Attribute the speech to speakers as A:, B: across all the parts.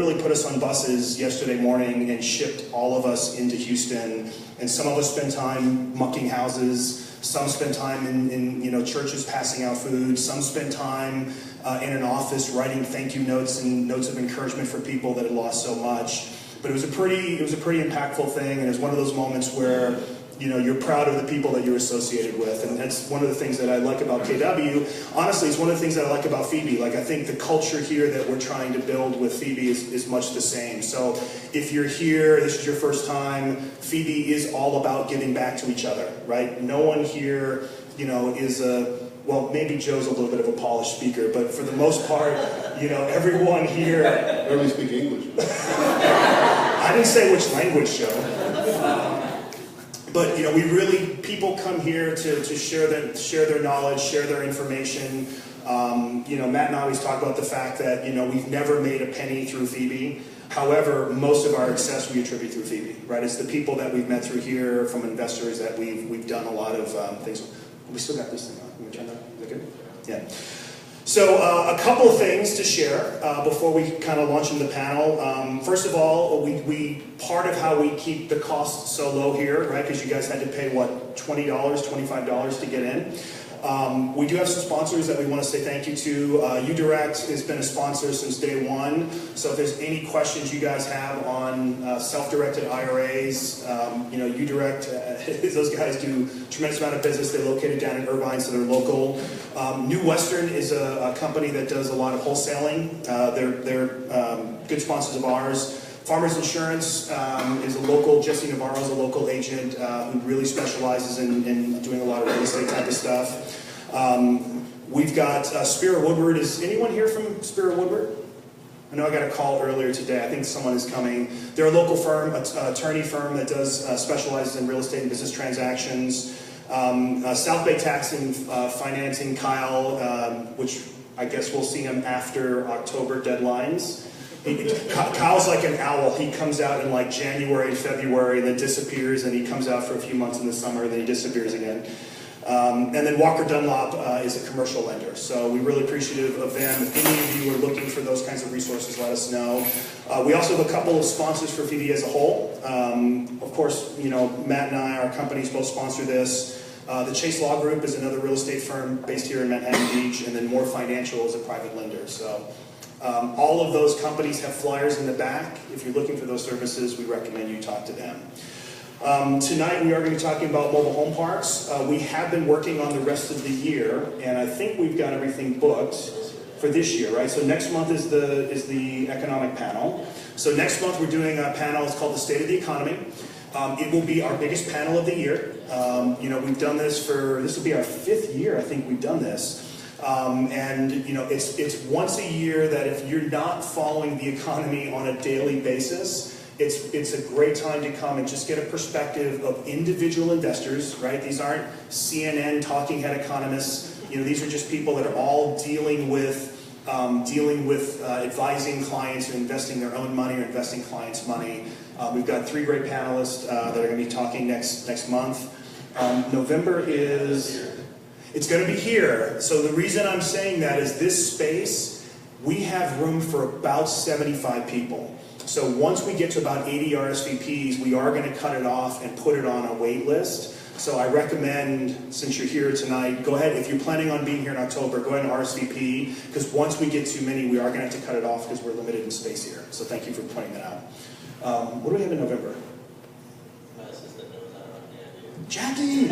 A: Really put us on buses yesterday morning and shipped all of us into Houston. And some of us spend time mucking houses. Some spend time in churches passing out food. Some spend time in an office writing thank you notes and notes of encouragement for people that had lost so much. But it was a pretty impactful thing, and it was one of those moments where you're proud of the people that you're associated with, and that's one of the things that I like about KW. Honestly, it's one of the things that I like about FIBI. Like, I think the culture here that we're trying to build with FIBI is much the same. So if you're here, this is your first time, FIBI is all about giving back to each other, right? No one here, is well, maybe Joe's a little bit of a polished speaker, but for the most part, everyone here.
B: I only speak English.
A: I didn't say which language, Joe. But people come here to share their knowledge, share their information. Matt and I always talk about the fact that we've never made a penny through FIBI. However, most of our success we attribute through FIBI, right? It's the people that we've met through here, from investors that we've done a lot of things. We still got this thing on. Can we turn that? Is that good? Yeah. So a couple of things to share before we kind of launch into the panel. First of all, we part of how we keep the costs so low here, right? Because you guys had to pay what, $20, $25 to get in. We do have some sponsors that we want to say thank you to. UDirect has been a sponsor since day one. So if there's any questions you guys have on self-directed IRAs, UDirect, those guys do a tremendous amount of business. They're located down in Irvine, so they're local. New Western is a company that does a lot of wholesaling. They're good sponsors of ours. Farmers Insurance is a local, Jesse Navarro is a local agent who really specializes in doing a lot of real estate type of stuff. We've got Spira Woodward. Is anyone here from Spira Woodward? I know I got a call earlier today. I think someone is coming. They're a local firm, attorney firm that does specializes in real estate and business transactions. South Bay Tax and Financing, Kyle, which I guess we'll see him after October deadlines. Kyle's like an owl. He comes out in like January and February and then disappears, and he comes out for a few months in the summer and then he disappears again. And then Walker Dunlop is a commercial lender. So we're really appreciative of them. If any of you are looking for those kinds of resources, let us know. We also have a couple of sponsors for FIBI as a whole. Of course, Matt and I, our companies, both sponsor this. The Chase Law Group is another real estate firm based here in Manhattan Beach, and then More Financial is a private lender. So all of those companies have flyers in the back. If you're looking for those services, we recommend you talk to them. Tonight we are going to be talking about mobile home parks. We have been working on the rest of the year, and I think we've got everything booked for this year, right? So next month is the economic panel. So next month we're doing a panel. It's called the State of the Economy. It will be our biggest panel of the year. We've done this will be our 5th year, I think we've done this. It's once a year that if you're not following the economy on a daily basis, it's a great time to come and just get a perspective of individual investors, right? These aren't CNN talking head economists. These are just people that are all dealing with advising clients or investing their own money or investing clients' money. We've got 3 great panelists that are going to be talking next month. November it's going to be here. So the reason I'm saying that is this space, we have room for about 75 people. So once we get to about 80 RSVPs, we are going to cut it off and put it on a wait list. So I recommend, since you're here tonight, go ahead. If you're planning on being here in October, go ahead and RSVP, because once we get too many, we are going to have to cut it off because we're limited in space here. So thank you for pointing that out. What do we have in November? Jackie.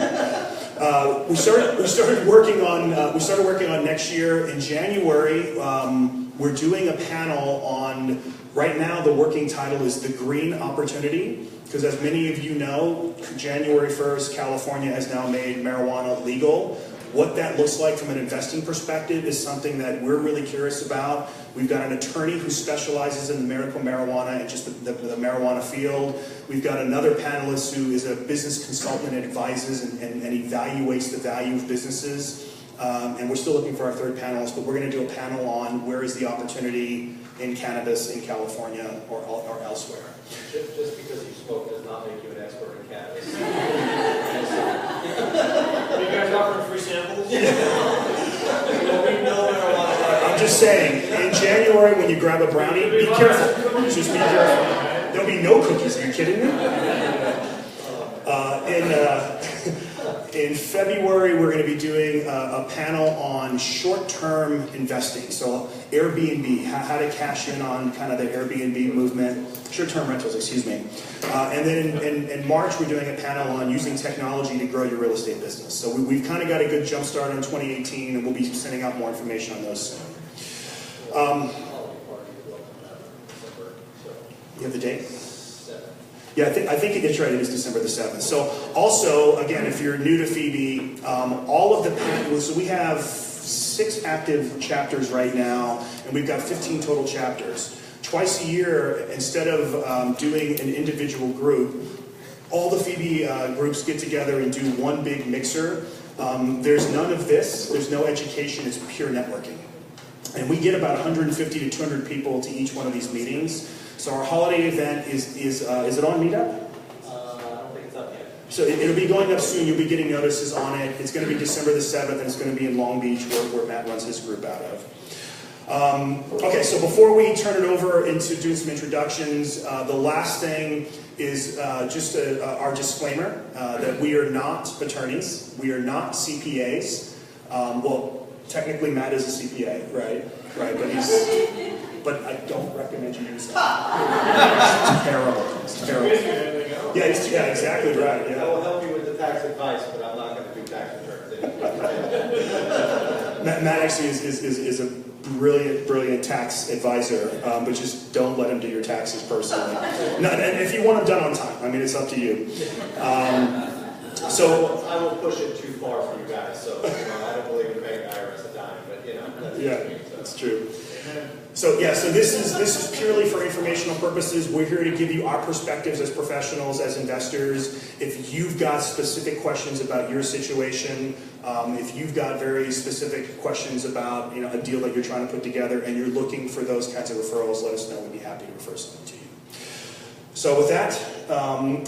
A: We started working on next year in January. We're doing a panel on, right now the working title is The Green Opportunity, because as many of you know, January 1st, California has now made marijuana legal. What that looks like from an investing perspective is something that we're really curious about. We've got an attorney who specializes in the medical marijuana and just the marijuana field. We've got another panelist who is a business consultant and advises and evaluates the value of businesses. And we're still looking for our 3rd panelist, but we're going to do a panel on where is the opportunity in cannabis in California or elsewhere.
C: Just because you smoke does not make you an expert in cannabis.
D: Are you guys offering free samples?
C: Well, we know marijuana.
A: I'm just saying, in January when you grab a brownie, be careful. Just be careful. There'll be no cookies. Are you kidding me? In February, we're going to be doing a panel on short-term investing. So Airbnb, how to cash in on kind of the Airbnb movement, short-term rentals, excuse me. And then in March, we're doing a panel on using technology to grow your real estate business. So we've kind of got a good jump start in 2018, and we'll be sending out more information on those soon. You have the date? Yeah, I think it's right. It is December the 7th. So also, again, if you're new to FIBI, all of the panels, so we have 6 active chapters right now, and we've got 15 total chapters. Twice a year, instead of doing an individual group, all the FIBI groups get together and do one big mixer. There's none of this. There's no education. It's pure networking. And we get about 150 to 200 people to each one of these meetings. So our holiday event is it on Meetup?
C: I don't think it's up yet.
A: So it'll be going up soon. You'll be getting notices on it. It's going to be December the 7th, and it's going to be in Long Beach, where Matt runs his group out of. Okay, so before we turn it over into doing some introductions, the last thing is just our disclaimer that we are not attorneys. We are not CPAs. Well, technically Matt is a CPA, right? Right, but I don't recommend you use that. It's terrible. It's terrible. Yeah, exactly right. Yeah.
C: I will help you with the tax advice, but I'm not going to do tax returns.
A: Matt actually is a brilliant tax advisor, but just don't let him do your taxes personally. No, and if you want them done on time, I mean, it's up to you. So
C: I will push it too far for you guys. So I don't believe in paying the IRS a dime, but
A: that's true. So this is purely for informational purposes. We're here to give you our perspectives as professionals, as investors. If you've got specific questions about your situation, if you've got very specific questions about a deal that you're trying to put together, and you're looking for those kinds of referrals, let us know. We'd be happy to refer something to you. So with that,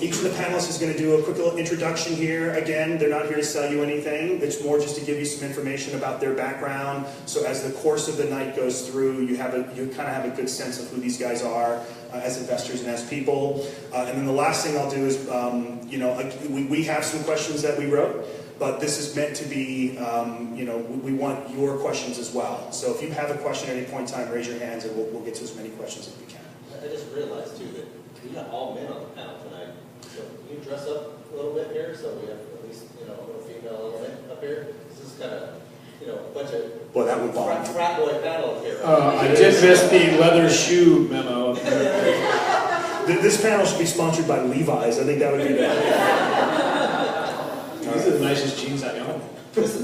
A: each of the panelists is going to do a quick little introduction here. Again, they're not here to sell you anything. It's more just to give you some information about their background. So as the course of the night goes through, you kind of have a good sense of who these guys are as investors and as people. And then the last thing I'll do is, we have some questions that we wrote, but this is meant to be, we want your questions as well. So if you have a question at any point in time, raise your hands, and we'll get to as many questions as we can.
C: I just realized too that we got all men on the panel tonight. So can you dress up a little bit here so we have at least a little female element up here? This is kind of a bunch of
A: that would bother me.
C: frat boy panel up here.
B: I did miss the leather shoe memo.
A: This panel should be sponsored by Levi's. I think that would be better.
B: These are the nicest jeans I own.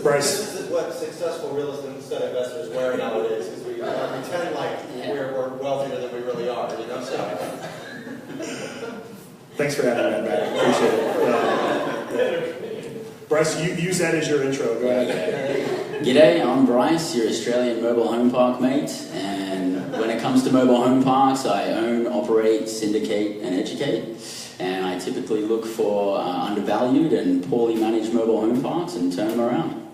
A: Bryce.
C: This is what successful real estate investors wear nowadays, because we pretend like we're wealthier than we really are. So.
A: Thanks for having that, Matt. Appreciate it. Bryce, you use that as your intro. Go ahead.
D: G'day, I'm Bryce, your Australian mobile home park mate. And when it comes to mobile home parks, I own, operate, syndicate, and educate. And I typically look for undervalued and poorly managed mobile home parks and turn them around.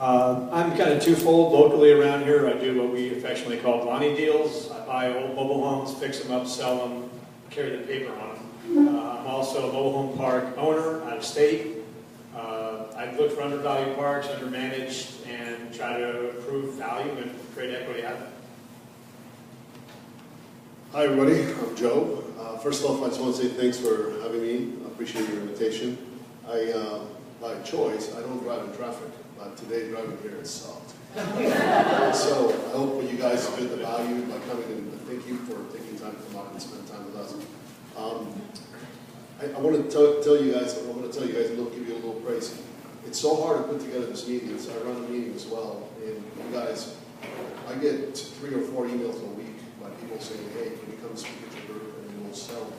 B: I'm kind of twofold. Locally around here, I do what we affectionately call Lonnie deals. I buy old mobile homes, fix them up, sell them, carry the paper on them. I'm also a mobile home park owner out of state. I look for undervalued parks, undermanaged, and try to improve value and create equity out of them.
E: Hi everybody, I'm Joe. First off, I just want to say thanks for having me. I appreciate your invitation. By choice, I don't drive in traffic, but today driving here it sucked. So I hope you guys get the value by coming in. Thank you for taking time to come out and spend time with us. I want to tell you guys a little, give you a little praise. It's so hard to put together this meeting. So I run a meeting as well, and you guys, I get 3 or 4 emails a week by people saying, hey, can you come speak at your group, and we'll sell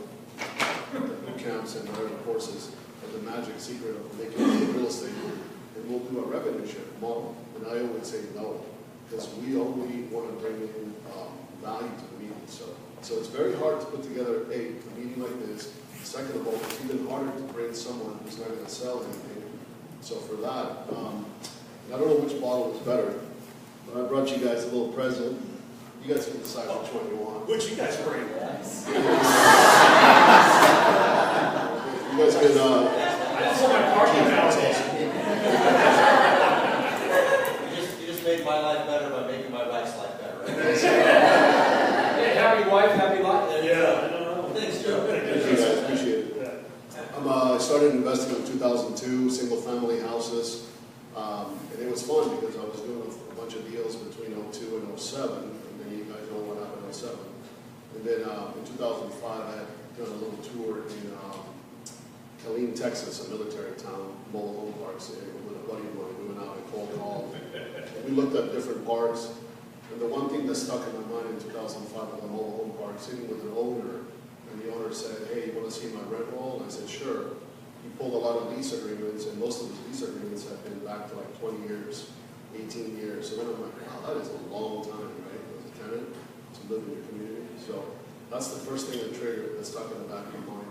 E: the boot camps and our courses of the magic secret of making real estate, and we'll do a revenue share model. And I always say no, because we only want to bring in value to the meeting. So it's very hard to put together a meeting like this. Second of all, it's even harder to bring someone who's not going to sell anything. So for that, I don't know which bottle was better, but I brought you guys a little present. You guys can decide which one you want.
A: Which you guys bring?
E: You guys can,
B: I also my parking vouchers.
C: You just made my life better by making my wife's life better, right?
B: Hey, happy wife, happy life.
A: Yeah, I don't know.
C: Thanks, Joe.
E: thank you guys, appreciate it. I started investing in 2002, single-family houses, and it was fun because I was doing a bunch of deals between 02 and 07, and then you guys know what happened in 07. And then in 2005, I had done a little tour in Killeen, Texas, a military town, mobile home parks, with a buddy of mine. We went out and cold called. We looked at different parks, and the one thing that stuck in my mind in 2005 was a mobile home park, sitting with an owner. And the owner said, hey, you want to see my rent roll? And I said, sure. He pulled a lot of lease agreements, and most of his lease agreements have been back to like 20 years, 18 years. So then I'm like, wow, that is a long time, right, as a tenant to live in your community. So that's the first thing that triggered, that stuck in the back of my mind.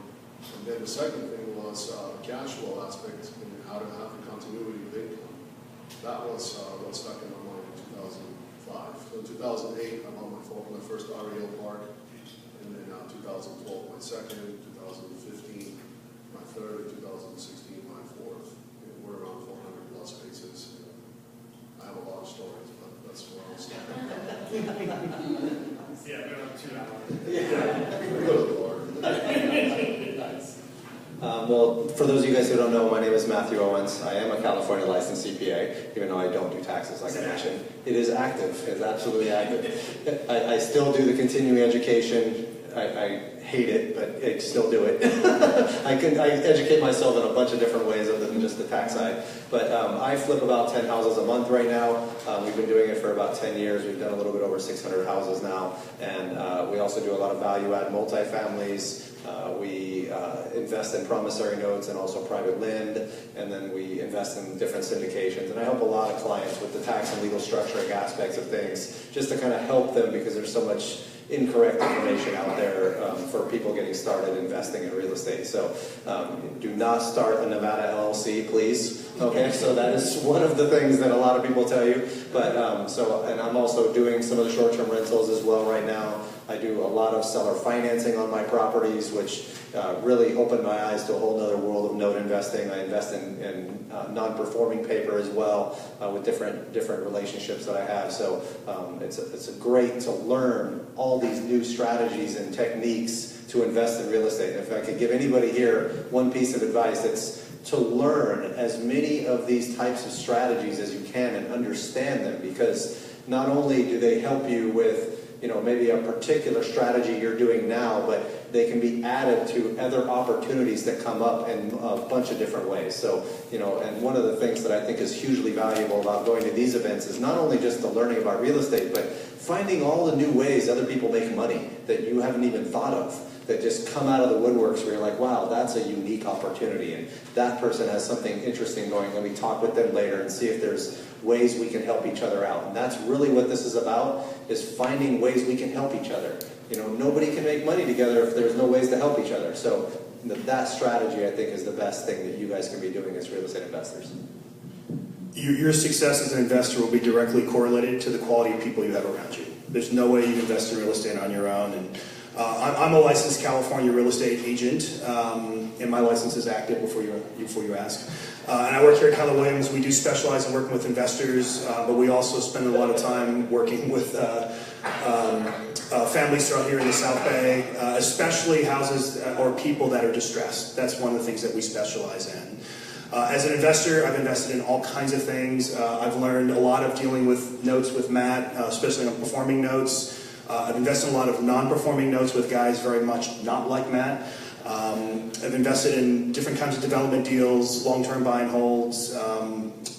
E: And then the second thing was the cash flow aspect and how to have the continuity with income. That was what stuck in my mind in 2005. So in 2008, I bought my first REO park. And then 2012, my second, 2015, my third, 2016, my fourth. And we're around 400 plus spaces. I have a lot of stories, but that's where I'll stop.
B: Yeah, we're on 2 hours.
E: We go to the bar.
C: Nice. Well, for those of you guys who don't know, my name is Matthew Owens. I am a California licensed CPA, even though I don't do taxes like I mentioned. It is active. It's absolutely active. I still do the continuing education. I hate it, but I still do it. I educate myself in a bunch of different ways other than just the tax side. But I flip about 10 houses a month right now. We've been doing it for about 10 years. We've done a little bit over 600 houses now. And we also do a lot of value-add multifamilies. We invest in promissory notes and also private lend, and then we invest in different syndications. And I help a lot of clients with the tax and legal structuring aspects of things, just to kind of help them because there's so much incorrect information out there for people getting started investing in real estate. So do not start a Nevada LLC, please. Okay, so that is one of the things that a lot of people tell you. But and I'm also doing some of the short-term rentals as well right now. I do a lot of seller financing on my properties, which really opened my eyes to a whole other world of note investing. I invest in non-performing paper as well with different relationships that I have. So it's great to learn all these new strategies and techniques to invest in real estate. And if I could give anybody here one piece of advice, it's to learn as many of these types of strategies as you can and understand them, because not only do they help you with maybe a particular strategy you're doing now, but they can be added to other opportunities that come up in a bunch of different ways. So, and one of the things that I think is hugely valuable about going to these events is not only just the learning about real estate, but finding all the new ways other people make money that you haven't even thought of, that just come out of the woodworks where you're like, wow, that's a unique opportunity, and that person has something interesting going. Let me talk with them later and see if there's ways we can help each other out. And that's really what this is about, is finding ways we can help each other. Nobody can make money together if there's no ways to help each other. So that strategy, I think, is the best thing that you guys can be doing as real estate investors.
A: Your success as an investor will be directly correlated to the quality of people you have around you. There's no way you can invest in real estate on your own. And I'm a licensed California real estate agent, and my license is active before you ask. And I work here at Keller Williams. We do specialize in working with investors, but we also spend a lot of time working with families throughout here in the South Bay, especially houses or people that are distressed. That's one of the things that we specialize in. As an investor, I've invested in all kinds of things. I've learned a lot of dealing with notes with Matt, especially on performing notes. I've invested in a lot of non-performing notes with guys very much not like Matt. I've invested in different kinds of development deals, long-term buy and holds,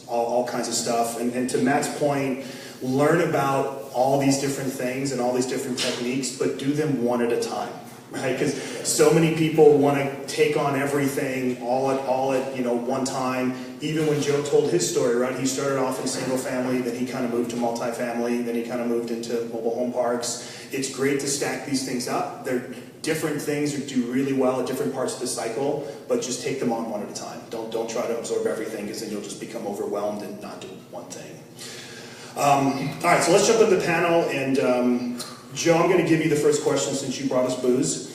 A: all kinds of stuff. And to Matt's point, learn about all these different things and all these different techniques, but do them one at a time. right? Because so many people want to take on everything all at one time. Even when Joe told his story, right? He started off in single family, then he kind of moved to multifamily, then he kind of moved into mobile home parks. It's great to stack these things up. They're different things that do really well at different parts of the cycle, but just take them on one at a time. Don't try to absorb everything, because then you'll just become overwhelmed and not do one thing. All right, so let's jump into the panel, and Joe, I'm going to give you the first question since you brought us booze.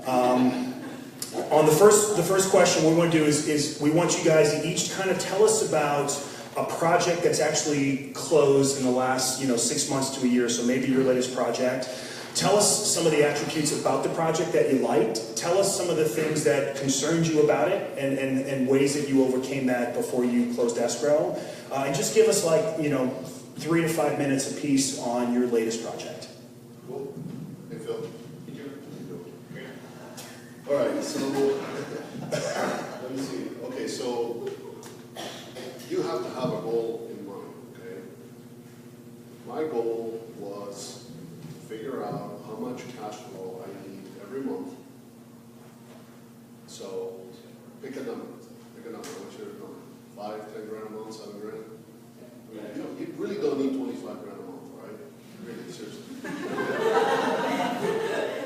A: On the first question, what we want to do is we want you guys to each kind of tell us about a project that's actually closed in the last 6 months to a year, so maybe your latest project. Tell us some of the attributes about the project that you liked. Tell us some of the things that concerned you about it, and ways that you overcame that before you closed escrow. And just give us 3 to 5 minutes apiece on your latest project.
E: Cool. Hey, Phil. All right, so let me see. Okay, so you have to have a goal in mind, okay? My goal was to figure out how much cash flow I need every month. So pick a number. What's your number? 5, 10 grand a month, 7 grand? I mean, you really don't need 25 grand a month, right? Really, seriously.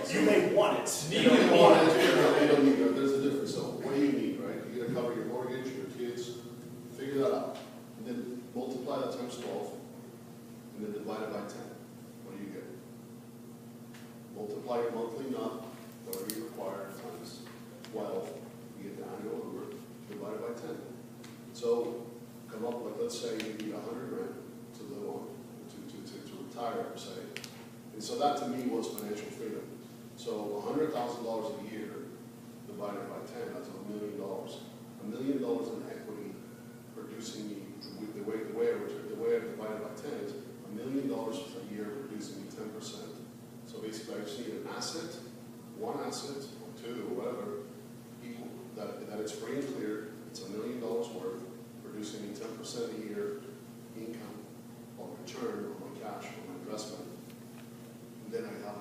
A: You may want it.
E: You don't want it. You don't need it. There's a difference. So what do you need, right? You got to cover your mortgage, your kids. Figure that out. And then multiply that times 12. And then divide it by 10. What do you get? Multiply your monthly nut, whatever you require, times 12. You get the annual number. Divide it by 10. So come up with, let's say you need 100 grand to live on, to retire, per se. And so that to me was financial freedom. So $100,000 a year divided by 10, that's $1 million. $1 million in equity producing me, the way I divided by 10 is $1 million a year producing me 10%. So basically I just need an asset, one asset, or two, or whatever, equal, that it's free and clear, it's $1 million worth, producing me 10% a year income or return on my cash, on my investment. And then I have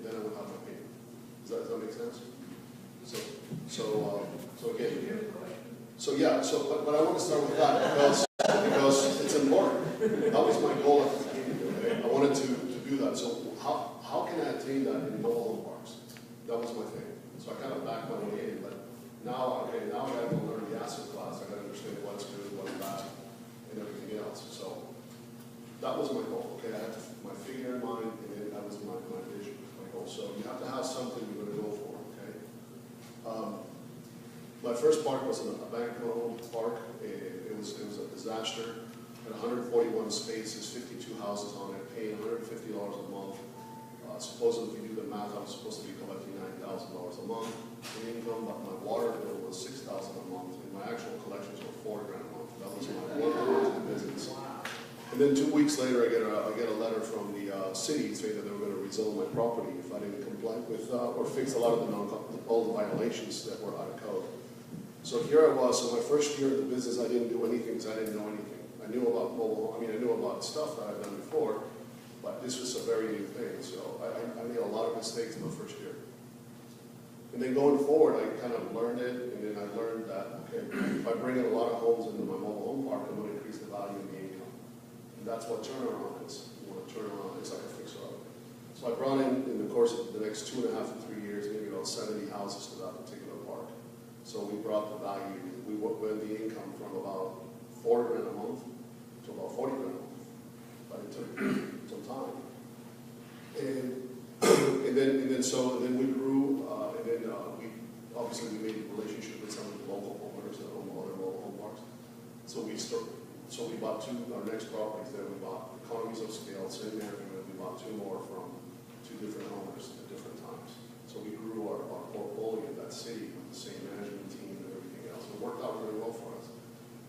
E: then I would have my payment. Does that make sense? So again, but I want to start with that because it's important. That was my goal at the beginning. Okay? I wanted to do that. So how can I attain that in mobile home parks? That was my thing. So I kind of backed my way in, but now I got to learn the asset class. I got to understand what's good, what's bad, and everything else. So that was my goal. Okay, I had my figure in mind, and then that was my vision, my goal. So you have to have something you're going to go for. Okay. My first park was a bank-owned park. It was a disaster. Had 141 spaces, 52 houses on it, paying $150 a month. Supposedly, if you do the math, I was supposed to be collecting $9,000 a month in income, but my water bill was $6,000 a month, and my actual collections were $4 grand a month. That was my one business. And then 2 weeks later, I get a letter from the city saying that they were going to rezone my property if I didn't comply with or fix a lot of all the violations that were out of code. So here I was. So my first year in the business, I didn't do anything because I didn't know anything. I knew about I knew about stuff that I'd done before, but this was a very new thing. So I made a lot of mistakes in my first year. And then going forward, I kind of learned it, and then I learned that, okay, if I bring in a lot of homes into my mobile home park, I'm going to increase the value of the income. And that's what turnaround is. You want to turn around, it's like a fixer-up. So I brought in the course of the next 2.5 to 3 years, maybe about 70 houses to that particular park. So we brought the value, we went the income from about $4 grand a month to about $40 grand a month. But it took some time. And then we grew, and then we made a relationship with some of the local homeowners that own other mobile home parks. So we bought our next properties there. We bought economies of scale, same area, and we bought 2 more from 2 different owners at different times. So we grew our portfolio in that city with the same management team and everything else. It worked out really well for us.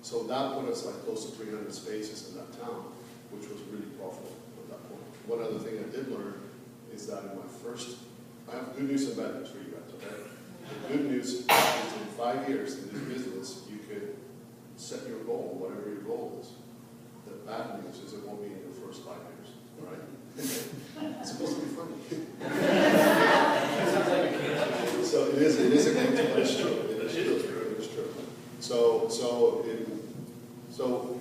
E: So that put us like close to 300 spaces in that town, which was really profitable at that point. One other thing I did learn is that in my first, I have good news and bad news for you guys, okay? The good news is in 5 years in this business, you could set your goal, whatever your goal is. The bad news is it won't be in your first 5 years, all right? It's supposed to be funny. So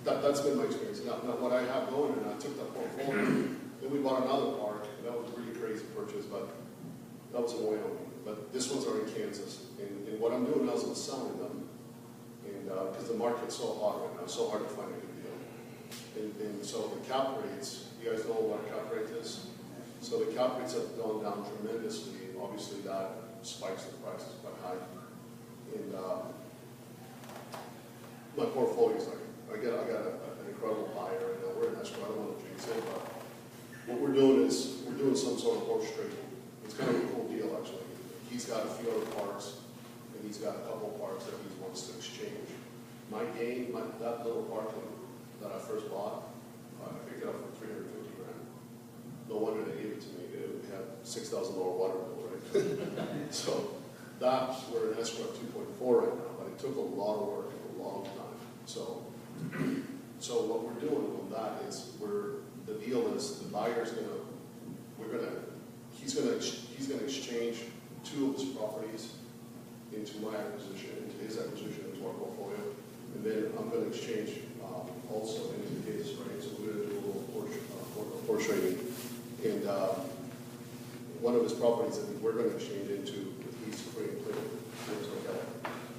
E: that's been my experience. Now what I have going, and I took that portfolio, then we bought another park, and that was a really crazy purchase, but that was in Wyoming. But this one's already in Kansas. And what I'm doing now is I'm selling them, and because the market's so hot right now, it's so hard to find a good deal. And so the cap rates, you guys know what a cap rate is? So the cap rates have gone down tremendously, and obviously that spikes the prices quite high. And my portfolio's like, I got an incredible buyer right now. We're in escrow. I don't want to jinx it, but what we're doing is we're doing some sort of horse trading. It's kind of a cool deal, actually. He's got a few other parks, and he's got a couple parks that he wants to exchange. My gain, that little park that I first bought, I picked it up for $350 grand. No wonder they gave it to me. It had $6,000 water bill, right? So we're in escrow at 2.4 right now, but it took a lot of work and a long time. So what we're doing on that is the deal is the buyer's he's gonna exchange 2 of his properties into my acquisition, into his acquisition, into our portfolio, and then I'm gonna exchange also into his, right? So we're gonna do a little horse trading, and one of his properties that we're gonna exchange into, he's free and clear.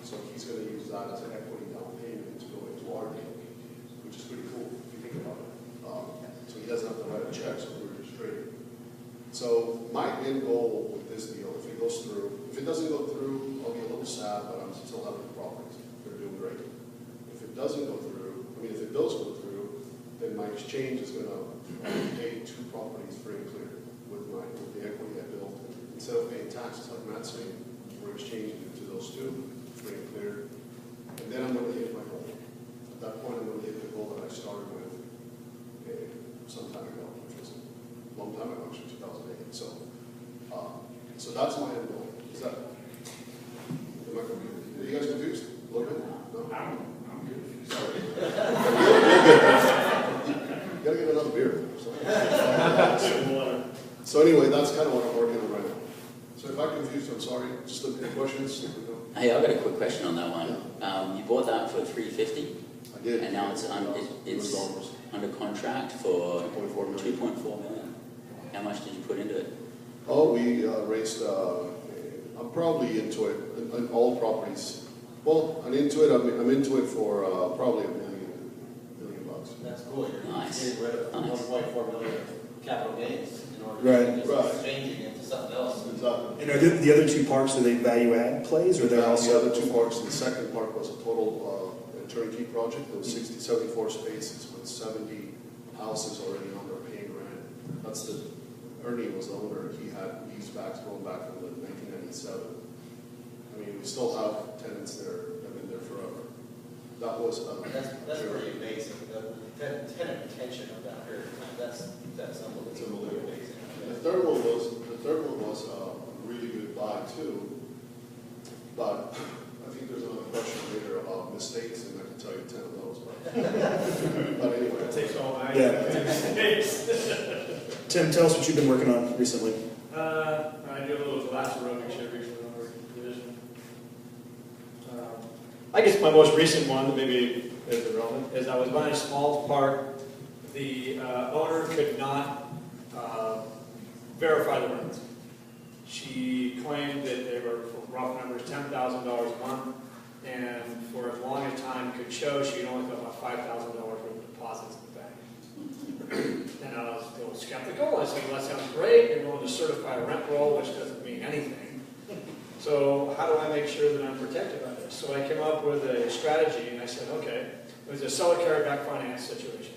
E: So he's gonna use that as an equity down payment to go into our deal, which is pretty cool if you think about it. So he doesn't have to write a check, so we're just trading. So my end goal with this deal, if it goes through, if it doesn't go through, I'll be a little sad, but I'm still having the properties. They're doing great. If it doesn't go through, if it does go through, then my exchange is going to pay 2 properties free and clear with the equity I built. Instead of paying taxes like Matt's saying, we're exchanging it to those 2 free and clear. And then I'm going to hit my goal. At that point, I'm going to hit the goal that I started with some time ago, which was a long time ago, actually 2008. So that's my end goal. Is that? Are you guys confused? A little bit? No?
F: I'm good.
E: Sorry. You gotta get another beer. So anyway, that's kind of what I'm working on right now. So if I confused you, I'm sorry. Just look at questions.
D: Hey, I've got a quick question on that one. You bought that for $350,
E: I did.
D: and now it's under contract for $2.4 million. How much did you put into it?
E: Oh, we raised, I'm probably into it, in all properties. Well, I'm into it for probably $1 million bucks.
G: That's cool. You're
D: Nice.
G: getting rid of
D: Nice.
G: 1.4 million capital gains in order
A: Right.
G: to just changing it to something else.
E: Exactly.
A: And are the other 2 parks, are they value add plays, or they're
E: The
A: also?
E: other 2 parks, the second park was a total turnkey project. There was 74 spaces with 70 houses already on their paying rent. Ernie was the owner. He had lease backs going back from 1997. I mean, we still have tenants there that have been there forever. That was
G: That's pretty amazing. The tenant retention of that period of time, that's unbelievable. Amazing.
E: The third one was a really good buy too. But I think there's another question later about mistakes, and I can tell you 10 of those. But anyway,
B: It takes all night.
A: Yeah. Tim, tell us what you've been working on recently.
B: I do a little glass aerobics every division. I guess my most recent one, that maybe is irrelevant, is I was buying a small park. The owner could not verify the rents. She claimed that they were, for rough numbers, $10,000 a month, and for as long as time could show, she'd only got about $5,000 worth of deposits in the bank. And I was a little skeptical. I said, well, that sounds great. You're willing to certify a rent roll, which doesn't mean anything. So how do I make sure that I'm protected by this? So I came up with a strategy, and I said, okay, it was a seller carryback finance situation.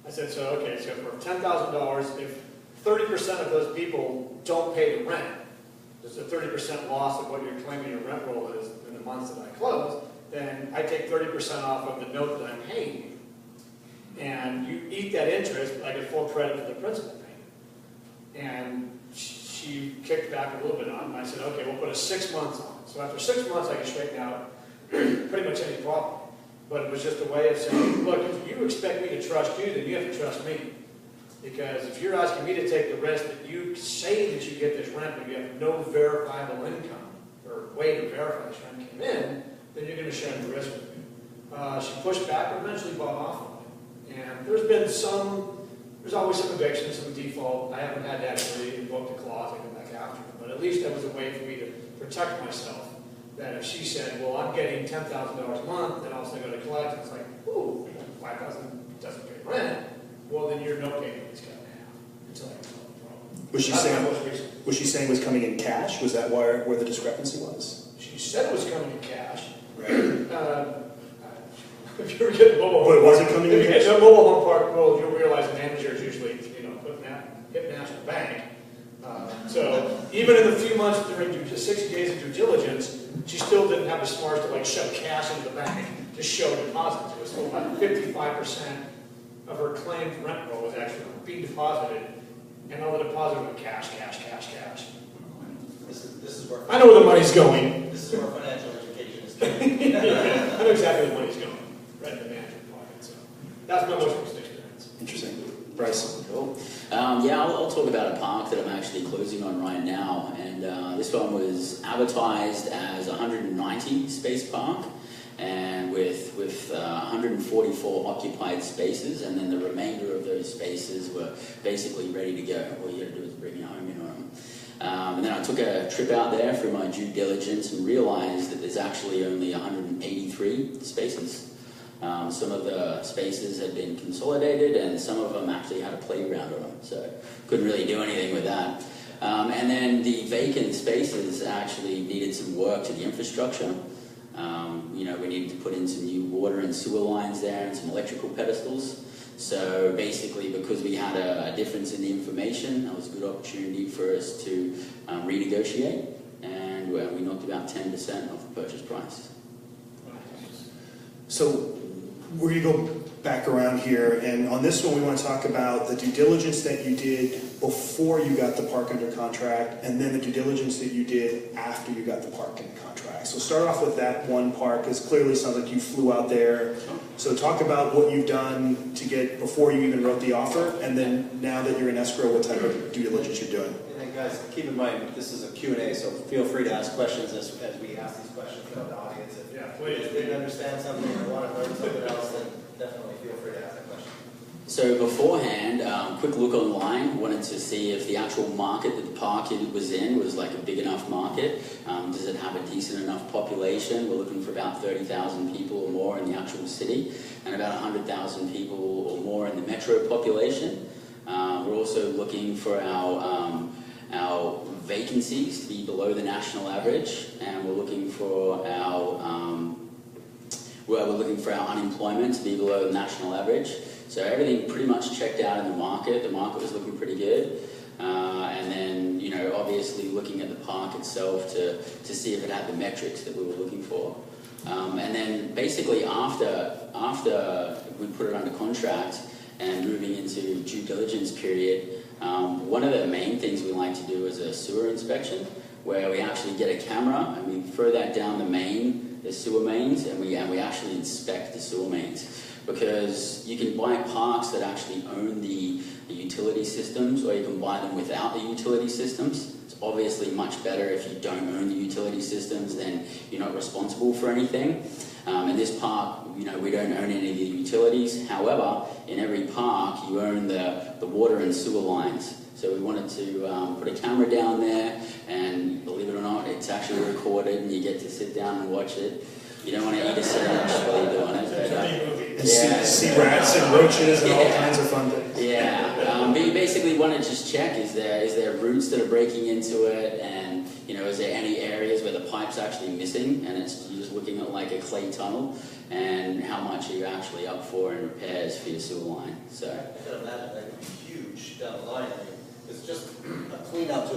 B: I said, so for $10,000, if 30% of those people don't pay the rent, there's a 30% loss of what you're claiming your rent roll is in the months that I close, then I take 30% off of the note that I'm paying you. And you eat that interest, but I get full credit for the principal payment. And she kicked back a little bit on it, and I said, okay, we'll put a 6 months on it. So after 6 months, I can straighten out pretty much any problem. But it was just a way of saying, look, if you expect me to trust you, then you have to trust me. Because if you're asking me to take the risk that you say that you get this rent, but you have no verifiable income or way to verify this rent came in, then you're going to share the risk with me. She pushed back, but eventually bought off on it. And there's always some eviction, some default. I haven't had to actually invoke the clause and come back after it, but at least that was a way for me to protect myself. That if she said, well, I'm getting $10,000 a month, and also going to collect, it's like, ooh, $5,000 doesn't pay rent, well, then your note payment is cut in half until I resolve the problem.
A: Was she
B: That's
A: saying
B: my most recent.
A: was she saying it was coming in cash? Was that where the discrepancy was?
B: She said it was coming in cash.
A: Right.
B: If you ever get the mobile
A: But
B: home
A: was
B: park,
A: it coming
B: if
A: in
B: you get
A: cash?
B: to a mobile home park world, you'll realize the manager is usually, hit National Bank. So even in the few months during 60 days of due diligence, she still didn't have the smarts to like shove cash into the bank to show deposits. It was still about 55% of her claimed rent roll was actually being deposited, and all the deposit went cash.
G: This is where
B: I know where the money's going.
G: this is where financial education is going.
B: I know exactly where the money's going, right in the manager's pocket. So that's my most recent experience.
A: Interesting. Bryce.
D: Cool. Yeah, I'll talk about a park that I'm actually closing on right now, and this one was advertised as a 190 space park, and with 144 occupied spaces, and then the remainder of those spaces were basically ready to go. All you got to do is bring your home in on them. And then I took a trip out there for my due diligence and realized that there's actually only 183 spaces. Some of the spaces had been consolidated, and some of them actually had a playground on them, so couldn't really do anything with that. And then the vacant spaces actually needed some work to the infrastructure. We needed to put in some new water and sewer lines there and some electrical pedestals. So basically, because we had a difference in the information, that was a good opportunity for us to renegotiate, and we knocked about 10% off the purchase price.
A: So we're going to go back around here, and on this one we want to talk about the due diligence that you did before you got the park under contract, and then the due diligence that you did after you got the park under contract. So start off with that one part, because clearly it sounds like you flew out there. So talk about what you've done to get before you even wrote the offer, and then now that you're in escrow, what type of due diligence you're doing.
C: And then guys, keep in mind, this is a Q&A, so feel free to ask questions as we ask these questions to the audience. If you didn't understand something or want to learn something else, then definitely feel free to ask that question.
D: So beforehand, quick look online, wanted to see if the actual market that the park was in was like a big enough market. Does it have a decent enough population? We're looking for about 30,000 people or more in the actual city, and about 100,000 people or more in the metro population. We're also looking for our vacancies to be below the national average, and we're looking for our unemployment to be below the national average. So everything pretty much checked out in the market. The market was looking pretty good. And then, obviously looking at the park itself to see if it had the metrics that we were looking for. And then basically after we put it under contract and moving into due diligence period, one of the main things we like to do is a sewer inspection, where we actually get a camera and we throw that down the sewer mains, and we actually inspect the sewer mains. Because you can buy parks that actually own the utility systems, or you can buy them without the utility systems. It's obviously much better if you don't own the utility systems, then you're not responsible for anything. In this park, we don't own any of the utilities. However, in every park, you own the water and sewer lines. So we wanted to put a camera down there, and believe it or not, it's actually recorded, and you get to sit down and watch it. You don't want to eat a sandwich while you're doing it.
A: And see rats and roaches and all kinds of fun things.
D: Yeah, but you basically want to just check, is there roots that are breaking into it, and is there any areas where the pipe's actually missing, and you're just looking at like a clay tunnel, and how much are you actually up for in repairs for your sewer line. So
G: I can imagine that would be huge down the line. I mean, it's just a clean out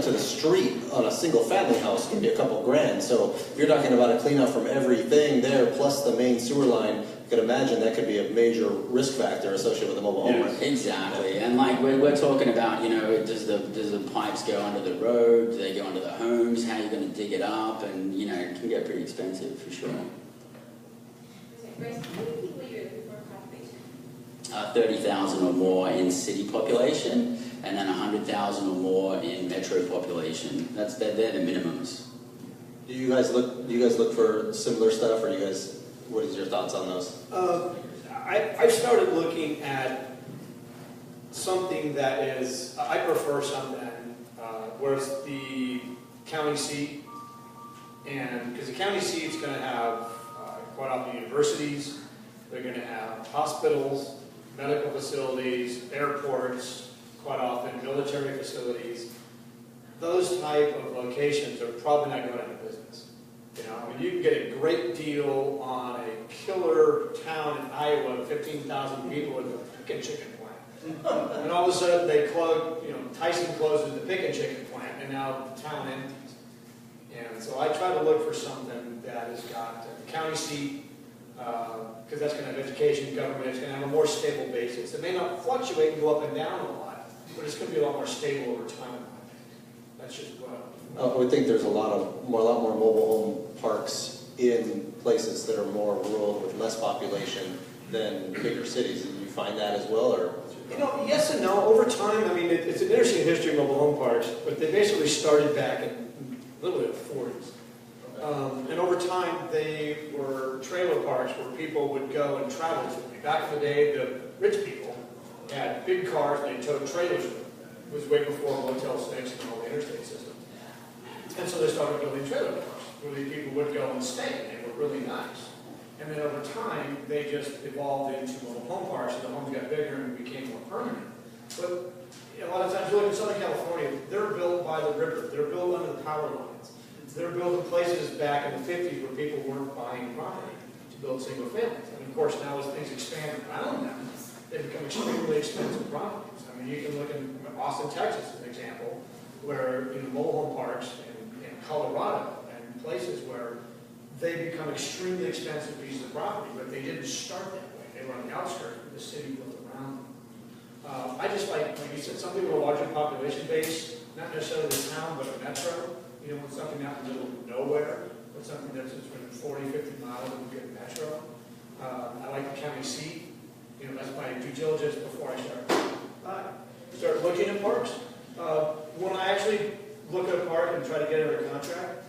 G: to the street on a single family house can be a couple grand. So if you're talking about a clean out from everything there plus the main sewer line, you can imagine that could be a major risk factor associated with a mobile home.
D: Yeah, exactly. And like we're talking about, does the pipes go under the road? Do they go under the homes? How are you going to dig it up? And it can get pretty expensive for sure.
F: Bryce, how many people are you looking for population?
D: 30,000 or more in city population, and then 100,000 or more in metro population. They're the minimums.
C: Do you guys look for similar stuff, or do you guys what is your thoughts on those?
B: I've started looking at something that is, I prefer something where it's the county seat, and because the county seat is going to have quite often universities, they're going to have hospitals, medical facilities, airports, quite often military facilities. Those type of locations are probably not going out of business. You know, I mean, you can get a great deal on a killer town in Iowa, 15,000 people with a pick and chicken plant. And all of a sudden they close, you know, Tyson closes the pick and chicken plant, and now the town empties. And so I try to look for something that has got a county seat, because that's going to have education, government, it's going to have a more stable basis. It may not fluctuate and go up and down a lot, but it's going to be a lot more stable over time. That's just what
C: I would think there's a lot more mobile home parks in places that are more rural with less population than bigger cities. Did you find that as well, or?
B: You know, yes and no. Over time, I mean, it's an interesting history of mobile home parks, but they basically started back in literally the 40s. And over time, they were trailer parks where people would go and travel to. Back in the day, the rich people had big cars, and they towed trailers with them. It was way before Motel 6 and all the interstate system. And so they started building trailer parks where these people would go and stay, and they were really nice. And then over time, they just evolved into mobile home parks, and the homes got bigger and became more permanent. But a lot of times, you look in Southern California, they're built by the river. They're built under the power lines. They're built in places back in the 50s where people weren't buying property to build single families. And of course, now as things expand around them, they become extremely expensive properties. I mean, you can look in Austin, Texas, as an example, where mobile home parks in Colorado and places where they become extremely expensive pieces of property, but they didn't start that way. They were on the outskirts, but the city built around them. I just like you said, something with a larger population base, not necessarily the town, but a metro. You don't want something out in the middle of nowhere, but something that's within 40, 50 miles of a good metro. I like the county seat. You know, that's my due diligence before I start looking at parks. When I actually look at a park and try to get it under contract,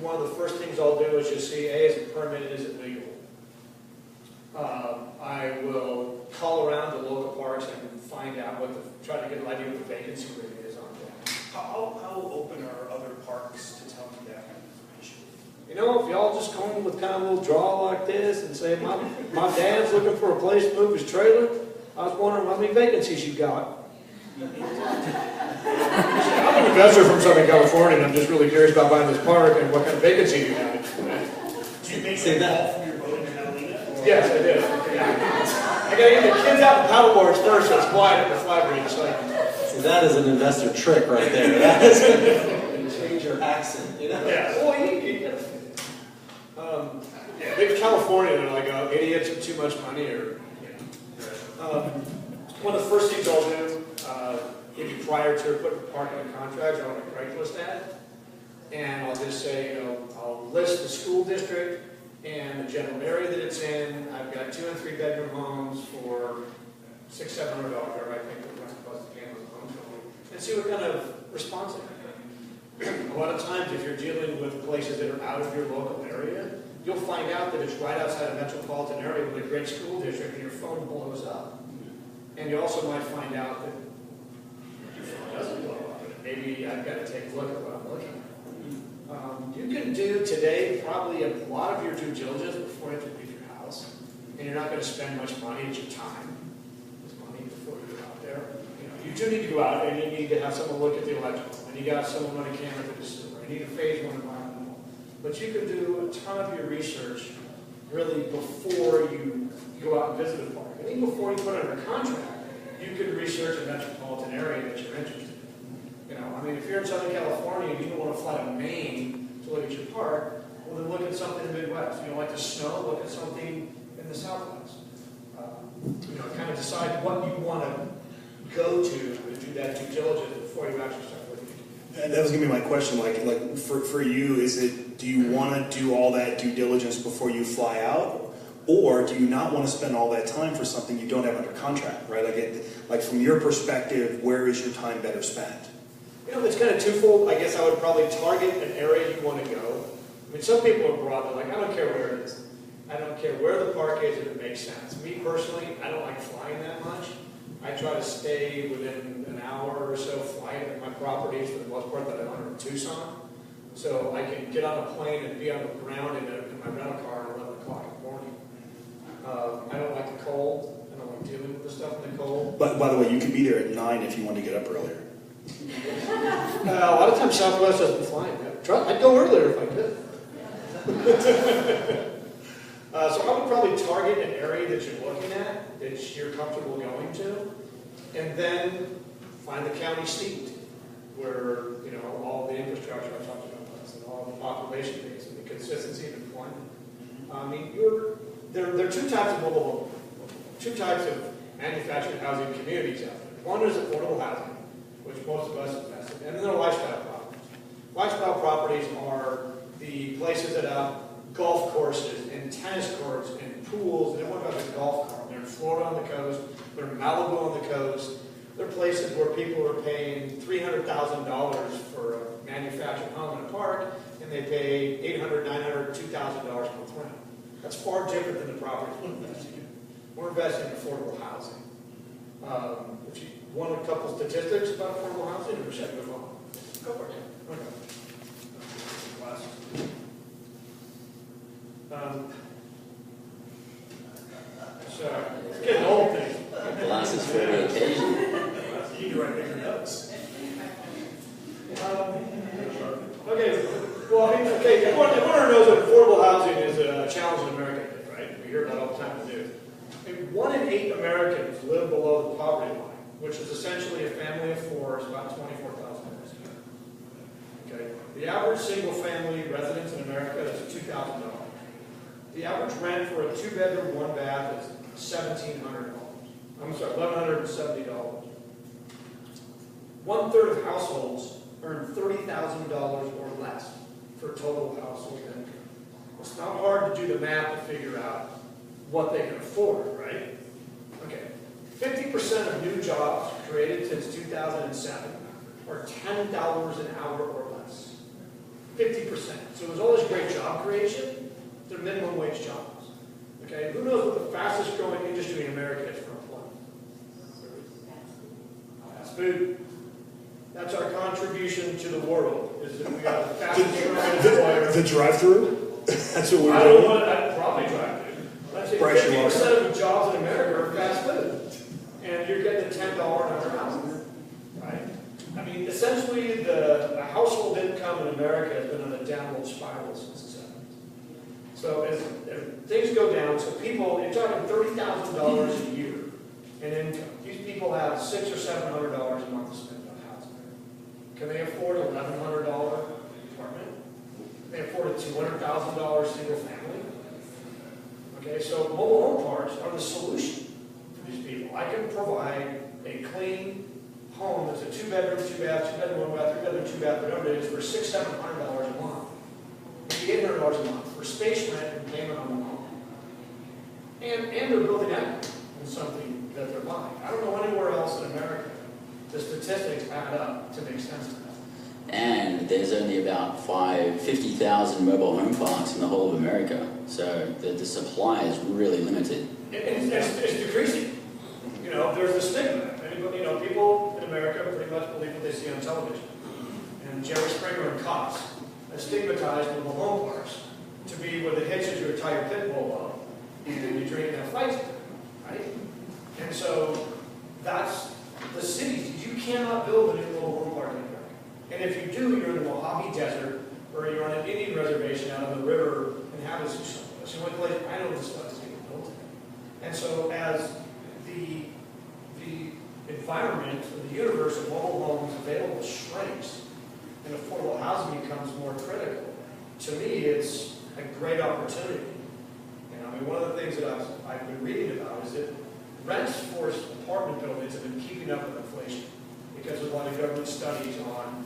B: one of the first things I'll do is just see, A, is it permitted, is it legal? I will call around the local parks and find out try to get an idea what the vacancy rate is on that.
A: How open are other parks to telling you that kind of information?
B: You know, if y'all just come with kind of a little draw like this and say, my dad's looking for a place to move his trailer, I was wondering how many vacancies you got. I'm an investor from Southern California, and I'm just really curious about buying this park and what kind of vacancy you have.
A: Do you make a call from your boat in Catalina?
B: Yes, I did. Yeah. I got to get the kids out the paddleboards first, so it's quiet at the fly bridge.
C: See, that is an investor trick right there. That is change your accent, you know?
B: Yeah. Well, yeah, big California, they're like idiots with too much money, or one of the first things I'll do, maybe prior to putting the park on contract, I'll have a Craigslist ad, and I'll just say, I'll list the school district and the general area that it's in. I've got 2- and 3-bedroom homes for $600-700, I think, the rent plus the camera home, and see what kind of response I get. A lot of times, if you're dealing with places that are out of your local area, you'll find out that it's right outside a metropolitan area with a great school district, and your phone blows up. And you also might find out that your phone doesn't blow up. Maybe I've got to take a look at what I'm looking at. You can do today probably a lot of your due diligence before you have to leave your house. And you're not going to spend much money. It's your time. It's money before you go out there. You do need to go out, and you need to have someone look at the electrical. And you got someone run a camera to the sewer. You need a phase 1 environmental. But you can do a ton of your research really before you go out and visit a park. And even before you put it under contract, you can research a metropolitan area that you're interested in. I mean, if you're in Southern California and you don't want to fly to Maine to look at your park, well, then look at something in the Midwest. If you don't like the snow, look at something in the Southwest. Kind of decide what you want to go to and do that due diligence before you actually start looking.
A: And that was going to be my question. Like for you, do you want to do all that due diligence before you fly out? Or do you not want to spend all that time for something you don't have under contract, right? Like from your perspective, where is your time better spent?
B: It's kind of twofold. I guess I would probably target an area you want to go. I mean, some people are broad. They're like, I don't care where it is. I don't care where the park is if it makes sense. Me personally, I don't like flying that much. I try to stay within an hour or so flying at my properties for the most part that I own in Tucson. So I can get on a plane and be on the ground in my rental car at 11 o'clock in the morning. I don't like the cold. I don't like dealing with the stuff in the cold.
A: But by the way, you can be there at 9 if you want to get up earlier.
B: A lot of times Southwest doesn't fly. I'd go earlier if I could. So I would probably target an area that you're looking at, that you're comfortable going to, and then find the county seat where, you know, all the infrastructure I talked about was, and all the population base, and the consistency of employment. I mean, there are two types of mobile home, two types of manufactured housing communities out there. One is affordable housing, which most of us invest in, and then there are lifestyle properties. Lifestyle properties are the places that have golf courses and tennis courts and pools, and everyone has a golf cart. They're in Florida on the coast, they're in Malibu on the coast. They're places where people are paying $300,000 for a manufactured home in a park, and they pay $800, $900, $2,000 per rent. That's far different than the properties we're investing in. We're investing in affordable housing. If you want a couple statistics about affordable housing, or should I move on? Go for it. Okay. So, it's getting old thing.
D: Glasses for the occasion.
A: You can write bigger notes.
B: Okay, well, I mean, okay, everyone knows that affordable housing is a challenge in America, right? We hear about it all the time to do. I mean, 1 in 8 Americans live below the poverty line, which is essentially a family of 4 is about $24,000 a year. Okay, the average single-family residence in America is $2,000. The average rent for a 2-bedroom, 1-bath is $1,700. I'm sorry, $1,170. 1/3 of households earn $30,000 or less for total household income. It's not hard to do the math to figure out what they can afford, right? Okay, 50% of new jobs created since 2007 are $10 an hour or less. 50%. So there's all this great job creation. They're minimum wage jobs. Okay, who knows what the fastest growing industry in America is for employment? Fast food. That's our contribution to the world, is that we are the fastest growing employer.
A: The drive-through? That's what we're
B: I don't
A: doing?
B: want to, I'd probably drive food. I'd say
A: Bryce, you
B: 50% of the jobs in America are fast food. And you're getting a $10 an hour house. Right? I mean, essentially, the household income in America has been on a downward spiral since the 70s. So as things go down, so people, you're talking $30,000 a year in income. These people have $600 or $700 a month to spend on housing. Can they afford an $1,100 apartment? Can they afford a $200,000 single family? Okay, so mobile home parks are the solution for these people. I can provide a clean home that's a 2-bedroom, 2-bath, 2-bedroom, 1-bath, 3-bedroom, 2-bath, whatever it is, for $600, $700 a month. Maybe $800 a month for space rent and payment on the home. And they're building equity in something that they're buying. I don't know anywhere else in America the statistics add up to make sense to them.
D: And there's only about 50,000 mobile home parks in the whole of America. So the supply is really limited.
B: It's decreasing. You know, there's a stigma. You know, people in America pretty much believe what they see on television. And Jerry Springer and Cops have stigmatized mobile home parks to be where the hitches your entire pit bull up and you drink and have fights with them, right? And so that's the cities. You cannot build a new mobile home park in America. And if you do, you're in the Mojave Desert or you're on an Indian reservation out on the river in Havasu. That's the only place I know this stuff is getting built in. And so as the environment or the universe of mobile homes available shrinks and affordable housing becomes more critical, to me it's a great opportunity. And I mean, one of the things that I've been reading about is that rents for apartment buildings have been keeping up with inflation because of a lot of government studies on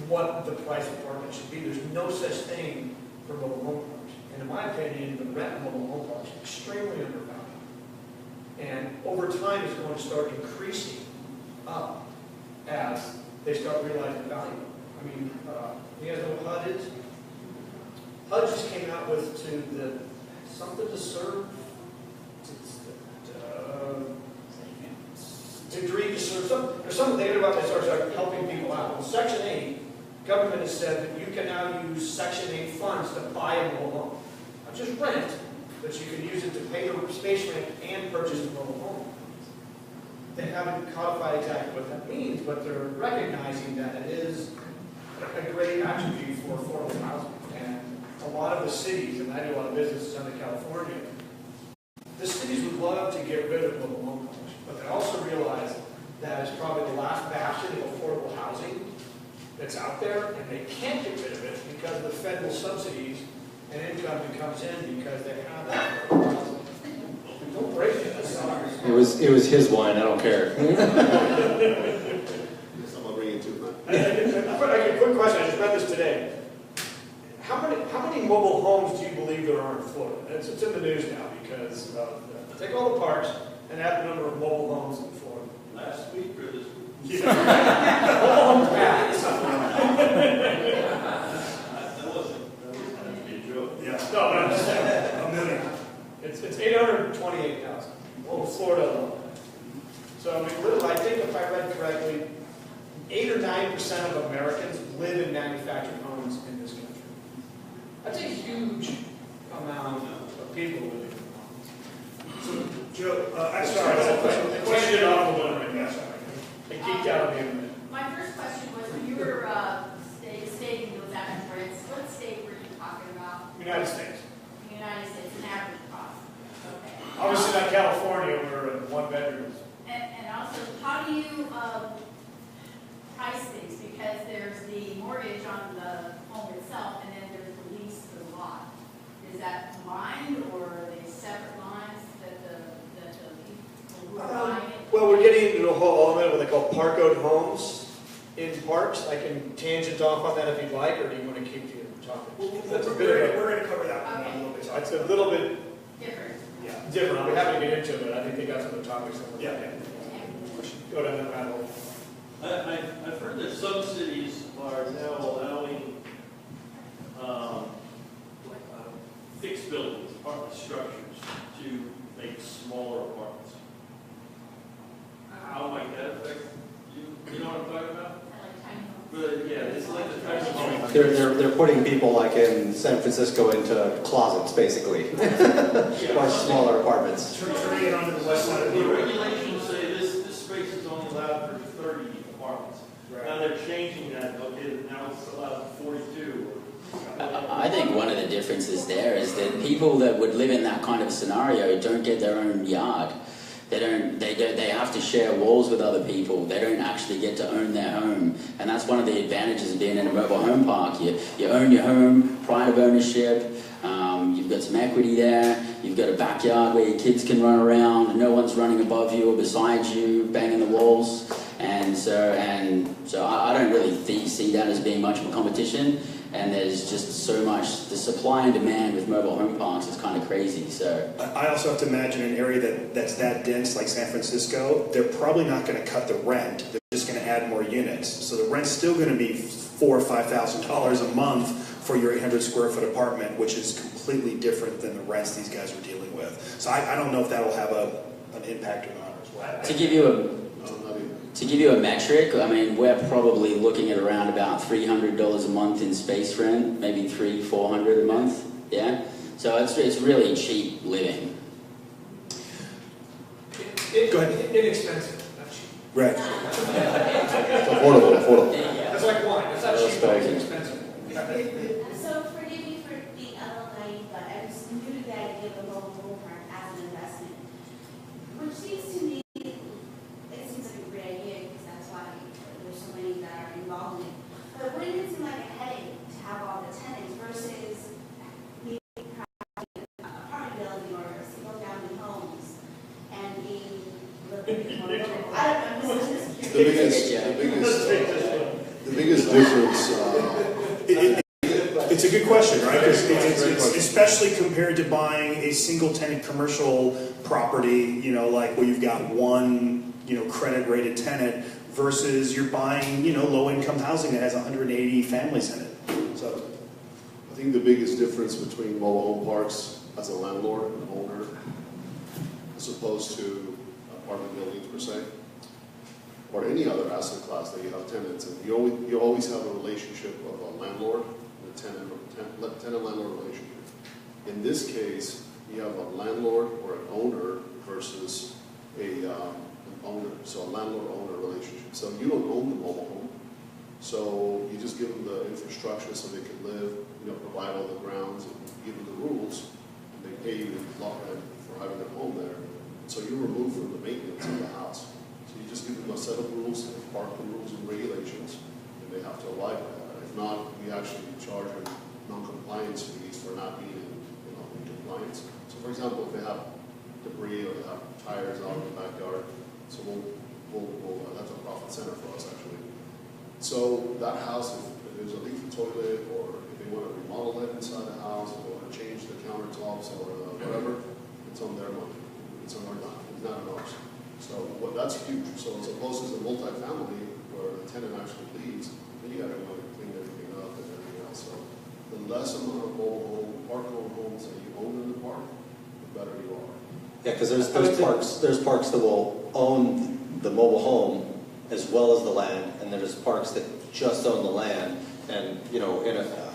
B: what the price of apartment should be. There's no such thing for mobile home parks. And in my opinion, the rent in mobile home parks is extremely undervalued. And over time, it's going to start increasing up as they start realizing value. I mean, you guys know what HUD is? HUD just came out with, to the something to serve, degree to serve, there's something there about this, start helping people out. In Section 8, government has said that you can now use Section 8 funds to buy a mobile home. Not just rent, but you can use it to pay the space rent and purchase a mobile home. They haven't codified exactly what that means, but they're recognizing that it is a great attribute for affordable housing. And a lot of the cities, and I do a lot of business in California, the cities would love to get rid of mobile home parks, but they also realize that it's probably the last bastion of affordable housing that's out there, and they can't get rid of it because of the federal subsidies and income that comes in because they have that affordable housing. Don't break it. That's not
C: It was his wine. I don't care.
E: I'm gonna bring it too, man.
B: A quick question. I just read this today. How many mobile homes do you believe there are in Florida? It's in the news now because take all the parks and add the number of mobile homes in Florida.
H: Last week or this week?
B: Yeah. Mobile homes back.
H: That wasn't a joke.
A: Yeah.
B: No, I'm just saying.
A: A million.
B: It's 828,000. Well, Florida alone. So I mean, literally, I think if I read correctly, 8 or 9% of Americans live in manufactured homes in this country. That's a huge amount of people living in homes.
A: So, Joe, I'm
B: Sorry,
A: sorry.
B: I questioned it off the one right now. Sorry. I geeked out on the internet.
F: My first question was, when you were stating those average rents, what state were you talking about?
B: United States.
F: The United States, an average cost. Okay.
B: Obviously not California, we're in one bedroom.
F: And also, how do you price things? Because there's the mortgage on the home itself, and then there's the lease for the lot. Is that combined, or are they separate lines that the people who are buying it?
B: Well, we're getting into a whole element of what they call park-owned homes in parks. I can tangent off on that if you'd like, or do you want to keep the topic? That's a bit of a,
A: We're going to cover that one
F: Okay.
A: a little bit.
B: that's a little bit
F: Different.
A: Yeah.
B: different. I'll be happy to get into it, but I think they got some other topics that we're
A: Yeah.
B: go down that rabbit hole.
H: I've heard that some cities are now allowing fixed buildings, apartment structures, to make smaller apartments. How might that affect you? You know what I'm talking about?
F: Like tiny homes.
H: But yeah, it's like the type of home.
C: They're putting people like in San Francisco into closets, basically, or smaller apartments.
A: Turning it onto the west side of
H: The
A: New York.
H: regulations say this space is only allowed for 30 apartments. Now they're changing that, okay, now it's allowed 42.
D: I think one of the differences there is that people that would live in that kind of scenario don't get their own yard. They have to share walls with other people. They don't actually get to own their home. And that's one of the advantages of being in a mobile home park. You own your home, pride of ownership. You've got some equity there. You've got a backyard where your kids can run around. No one's running above you or beside you, banging the walls. And so I don't really see that as being much of a competition. And there's just so much, the supply and demand with mobile home parks is kind of crazy. So
A: I also have to imagine an area that's that dense like San Francisco, they're probably not going to cut the rent. They're just going to add more units. So the rent's still going to be $4,000 or $5,000 a month for your 800 square foot apartment, which is completely different than the rents these guys are dealing with. So I don't know if that'll have an impact or not as well.
D: to give you a metric, I mean, we're probably looking at around about $300 a month in space rent, maybe $300-400 a month. Yeah, so it's really cheap living.
A: Go ahead.
B: Inexpensive, not cheap.
A: Right.
C: It's affordable.
B: That's like wine. It's not cheap, but it's inexpensive.
I: So forgive me for being a little naive, but I'm just new to the idea of the mobile home park as an investment, which seems to me, it seems like a great idea because that's why there's so many that are involved in it. But wouldn't it seem like a headache to have all the tenants versus maybe an apartment building or single-family homes and being a little bit more mobile? I don't know. I'm just curious.
E: The biggest difference,
A: It's a good question, right? Because it's especially compared to buying a single tenant commercial property, like where you've got one, credit rated tenant versus you're buying, low income housing that has 180 families in it. So
E: I think the biggest difference between mobile home parks, as a landlord, an owner, as opposed to apartment buildings per se, or any other asset class that you have tenants. And you always have a relationship of a landlord and a tenant-landlord relationship. In this case, you have a landlord or an owner versus an owner, so a landlord-owner relationship. So you don't own the mobile home, so you just give them the infrastructure so they can live, provide all the grounds, and give them the rules, and they pay you lot rent for having their home there. So you're removed from the maintenance of the house. So you just give them a set of rules, parking rules and regulations, and they have to abide by that. If not, we actually charge them non-compliance fees for not being in compliance. So for example, if they have debris or they have tires out in the backyard, so that's a profit center for us actually. So that house, if there's a leaky toilet, or if they want to remodel it inside the house, or they want to change the countertops or whatever, it's on their money. It's on our dime. It's not on ours. So that's huge. So as opposed to the multifamily where the tenant actually leaves, then you got to go and clean everything up and everything else. So the less amount of mobile home, park-owned homes that you own in the park, the better you are.
C: Yeah, because there's parks that will own the mobile home as well as the land, and there's parks that just own the land. And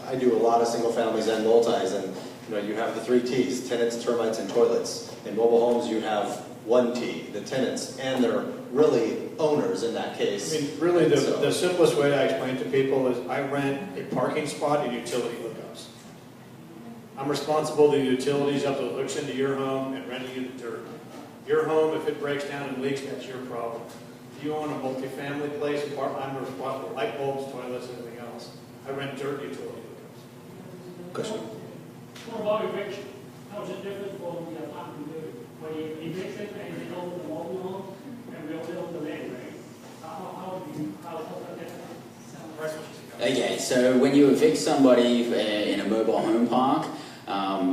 C: I do a lot of single families and multis, and you have the 3 T's: tenants, termites, and toilets. In mobile homes, you have 1 T: the tenants, and they're really owners in that case.
B: I mean, really, the simplest way I explain to people is I rent a parking spot and utility hookups. I'm responsible to the utilities up to the hooks into your home and renting you the dirt. Your home, if it breaks down and leaks, that's your problem. If you own a multifamily place, I'm responsible for light bulbs, toilets, and everything else. I rent dirt utility hookups.
C: Question?
J: What about eviction? How is it different from the apartment building? When you eviction and you own the mobile home and we own the land, right? How that different?
D: Okay, so when you evict somebody in a mobile home park,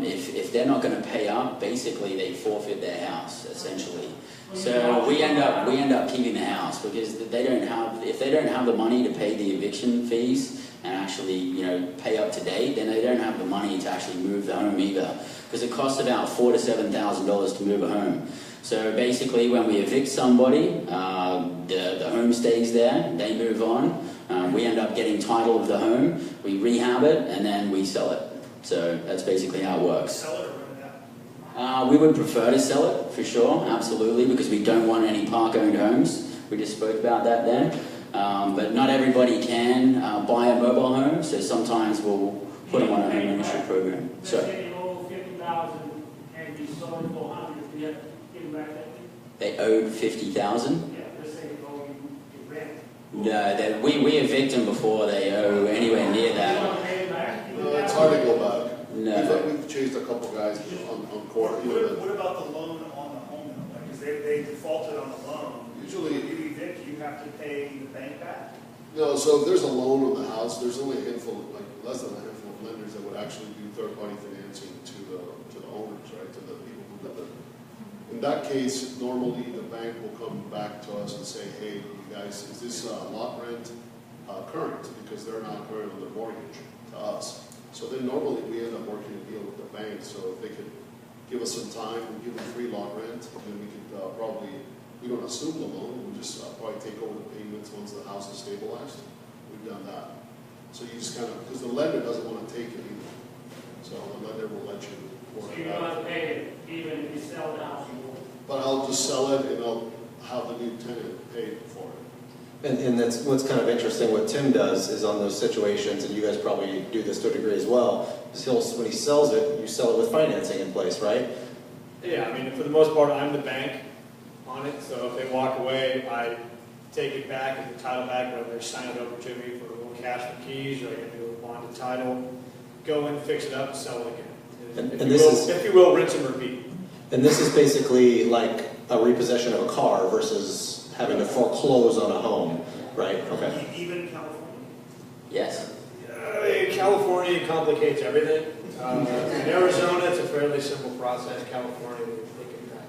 D: if they're not going to pay up, basically they forfeit their house essentially. So we end up keeping the house because if they don't have the money to pay the eviction fees and actually pay up to date, then they don't have the money to actually move the home either, because it costs about $4,000 to $7,000 to move a home. So basically, when we evict somebody, the home stays there, they move on. We end up getting title of the home, we rehab it, and then we sell it. So that's basically how it works.
A: Sell it or rent it out?
D: We would prefer to sell it, for sure, absolutely, because we don't want any park-owned homes. We just spoke about that then. But not everybody can buy a mobile home, so sometimes we'll put them on a home ownership program.
J: Let's say you owe $50,000 and you sold it for $100,000, you have to give them back that thing?
D: They owed $50,000?
J: Yeah, let's say you owe you rent.
D: No, we evict them before they owe anywhere near that.
E: No, it's hard to go back.
D: No.
E: We've chased a couple guys on court.
A: What about the loan on the home? Because they defaulted on the loan.
E: Usually,
A: if you evict, you have to pay the bank back.
E: No, so if there's a loan on the house, there's only a handful, like less than a handful of lenders that would actually do third-party financing to the owners, right, to the people who live there. In that case, normally the bank will come back to us and say, hey, you guys, is this lot rent current? Because they're not current on their mortgage to us. So then normally we end up working a deal with the bank. So if they could give us some time, we give them free lot rent, and then we could we don't assume the loan, we just probably take over the payments once the house is stabilized. We've done that. So you just kind of, because the lender doesn't want to take it either. So the lender will let you work
J: So you
E: it
J: don't
E: out.
J: have to pay it, even if you sell the house you own.
E: But I'll just sell it and I'll have the new tenant pay for it.
C: And that's what's kind of interesting. What Tim does is on those situations, and you guys probably do this to a degree as well, is when he sells it, you sell it with financing in place, right?
B: Yeah, I mean, for the most part, I'm the bank on it, so if they walk away, I take it back and the title back, whether they sign it over to me for a little cash for keys, or I can do a bonded title, go in, fix it up, and sell it again. If you will, rinse and repeat.
C: And this is basically like a repossession of a car versus having to foreclose on a home, right? Okay.
A: Even in California?
D: Yes.
B: California complicates everything. In Arizona, it's a fairly simple process. California, they can track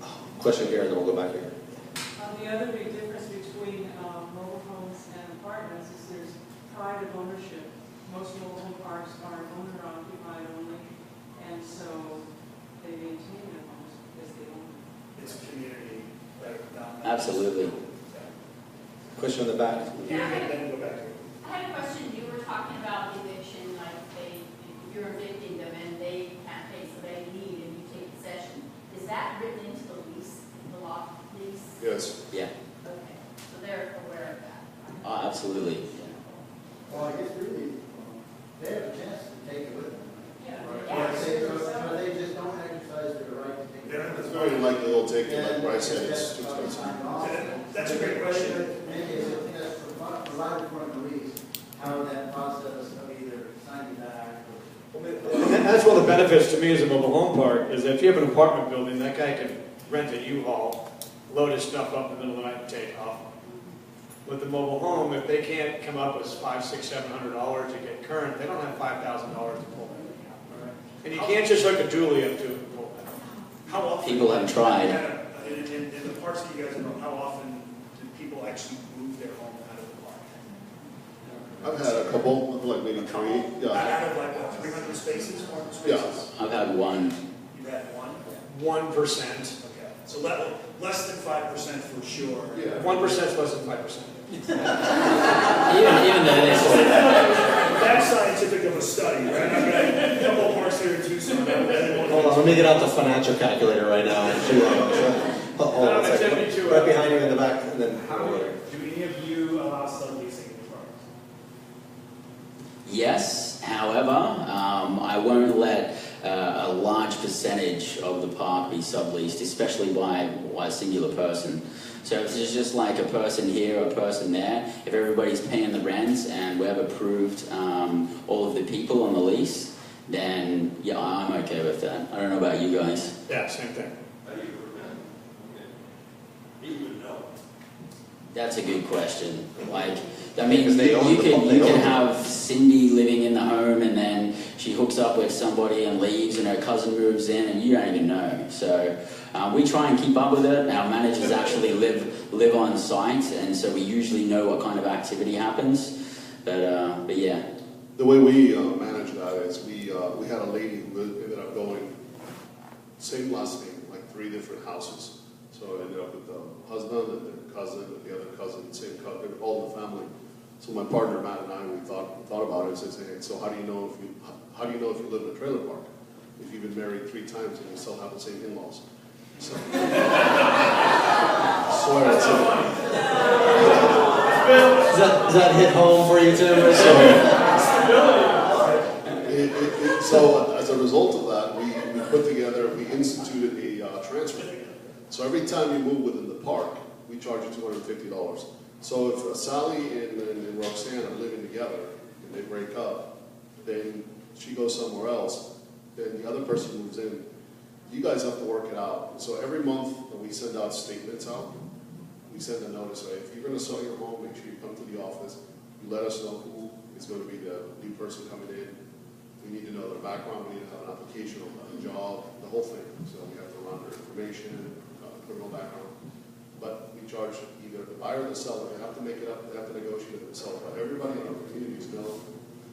B: that.
C: Question here, and then we'll go back here.
K: The other big difference between mobile homes and apartments is there's pride of ownership. most mobile home parks are owner occupied only, and so they maintain their homes because they own them.
A: It's a community.
D: Absolutely.
C: Question in the back.
A: Here, and then go back.
F: I had a question. You were talking about eviction, like if you're evicting them and they can't pay, so they leave and you take possession. Is that written into the lease, the law lease?
E: Yes.
D: Yeah.
F: Okay, so they're aware of that.
D: Oh, absolutely.
L: Well, I guess really, they have a chance to take it with them.
F: Yeah.
L: Or they just don't exercise their right to take it.
E: It's very likely they'll take it, like Bryce said, it's too expensive.
A: That's a great question.
L: Maybe it's something that's provided for in the lease, how that process of either signing that or.
B: And that's one of the benefits to me as a mobile home park, is that if you have an apartment building, that guy can rent a U-Haul, load his stuff up in the middle of the night and take off. With the mobile home, if they can't come up with $500, $600, $700 to get current, they don't have $5,000 to pull that. And you can't just hook a dually up to it and pull that.
A: How often?
D: People have tried.
A: In the parks that you guys know, how often do people actually move their home out of the park?
E: I've had a couple, like maybe three. Yeah.
A: Out of like what, 300 spaces, 400 spaces?
D: I've had one.
A: You've had one?
B: 1%.
A: Okay. So less than 5% for sure.
E: Yeah.
B: 1% is less than 5%.
D: Even though they
A: That's scientific of a study, right? I've got a couple of parks here in Tucson.
G: Hold on, let me get out the financial calculator right now and shoot that. Hold on a second. Right behind you in the back, and then.
M: Do any of you allow subleasing in the parks?
D: Yes, however, I won't let a large percentage of the park be subleased, especially by a singular person. So if there's just like a person here, a person there, if everybody's paying the rent and we've approved all of the people on the lease, then yeah, I'm okay with that. I don't know about you guys.
B: Yeah, same thing.
D: That's a good question. Like, I mean,
C: Because they own
D: you
C: the-
D: can
C: they own
D: have Cindy living in the home and then she hooks up with somebody and leaves and her cousin moves in and you don't even know. So we try and keep up with it. Our managers actually live on site, and so we usually know what kind of activity happens. But yeah.
E: The way we manage that is we had a lady who ended up going, same last name, like 3 different houses. So I ended up with the husband and their cousin and the other cousin, same cousin, all in the family. So my partner Matt and I, we thought about it and said, hey, so how do you know if you live in a trailer park? If you've been married 3 times and you still have the same in-laws. So, swear it's
G: Does that hit home for you, Tim?
E: So as a result of that, we instituted a transfer fee. So every time you move within the park, we charge you $250. So if Sally and Roxanne are living together and they break up, then she goes somewhere else, then the other person moves in. You guys have to work it out. So every month we send out statements out. We send a notice, right? If you're going to sell your home, make sure you come to the office. You let us know who is going to be the new person coming in. We need to know their background. We need to have an application, a job, the whole thing. So we have to run their information, criminal background. But we charge either the buyer or the seller. They have to make it up. They have to negotiate it themselves. But everybody in our communities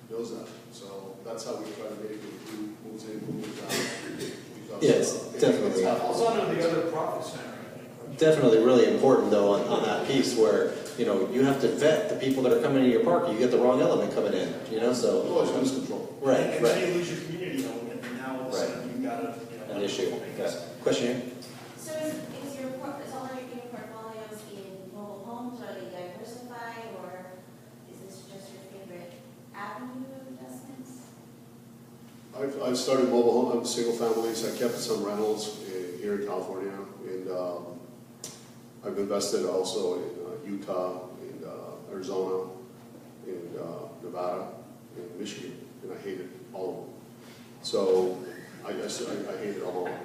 E: knows that. So that's how we try to mitigate who moves in, who moves out.
G: Yes, definitely.
M: Also under the other profit center, I think.
G: Definitely really important, though, on that piece where, you have to vet the people that are coming into your park. You get the wrong element coming in, so.
E: Always lose control.
G: Right,
A: And
G: right.
A: then you lose your community element, and now all of a sudden you've got
G: An issue. Question here?
I: So is all of your portfolios in mobile homes, or are they diversified, or is this just your favorite avenue of investments?
E: I've started mobile home, single families. I kept some rentals here in California, and I've invested also in Utah, in Arizona, in Nevada, in Michigan, and I hated all of them. So I hated all of them.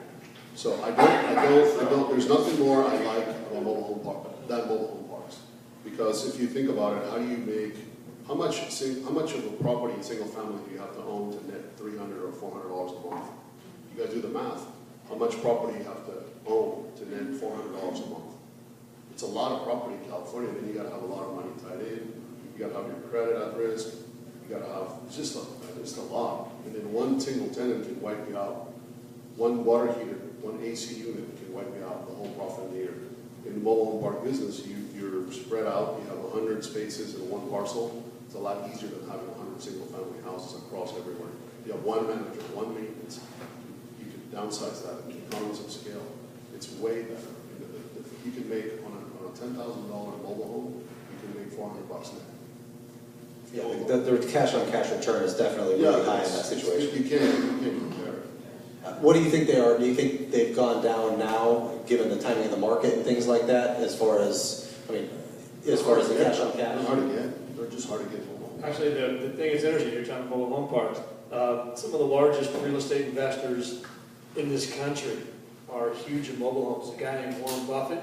E: So I don't. There's nothing more I like about mobile home park than mobile home parks, because if you think about it, how do you make how much of a property, single family, do you have to own to net $300 or $400 a month? You guys do the math. How much property you have to own to net $400 a month? It's a lot of property in California. Then you got to have a lot of money tied in. You got to have your credit at risk. You gotta have, it's just a lot. And then one single tenant can wipe you out. One water heater, one AC unit can wipe you out, the whole profit in the year. In the mobile home park business, you're spread out, you have 100 spaces in one parcel. It's a lot easier than having 100 single family houses across everywhere. You have one manager, one maintenance. You can downsize that, economies of scale. It's way better. You can make on a $10,000 mobile home, you can make $400 net.
C: Yeah, the cash on cash return is definitely really high in that situation.
E: You can't compare it.
C: What do you think they are? Do you think they've gone down now, given the timing of the market and things like that, as far as the cash on cash?
E: They're hard to get. They're just hard to get.
B: Actually, the thing is interesting, you're talking mobile home parks. Some of the largest real estate investors in this country are huge in mobile homes. A guy named Warren Buffett.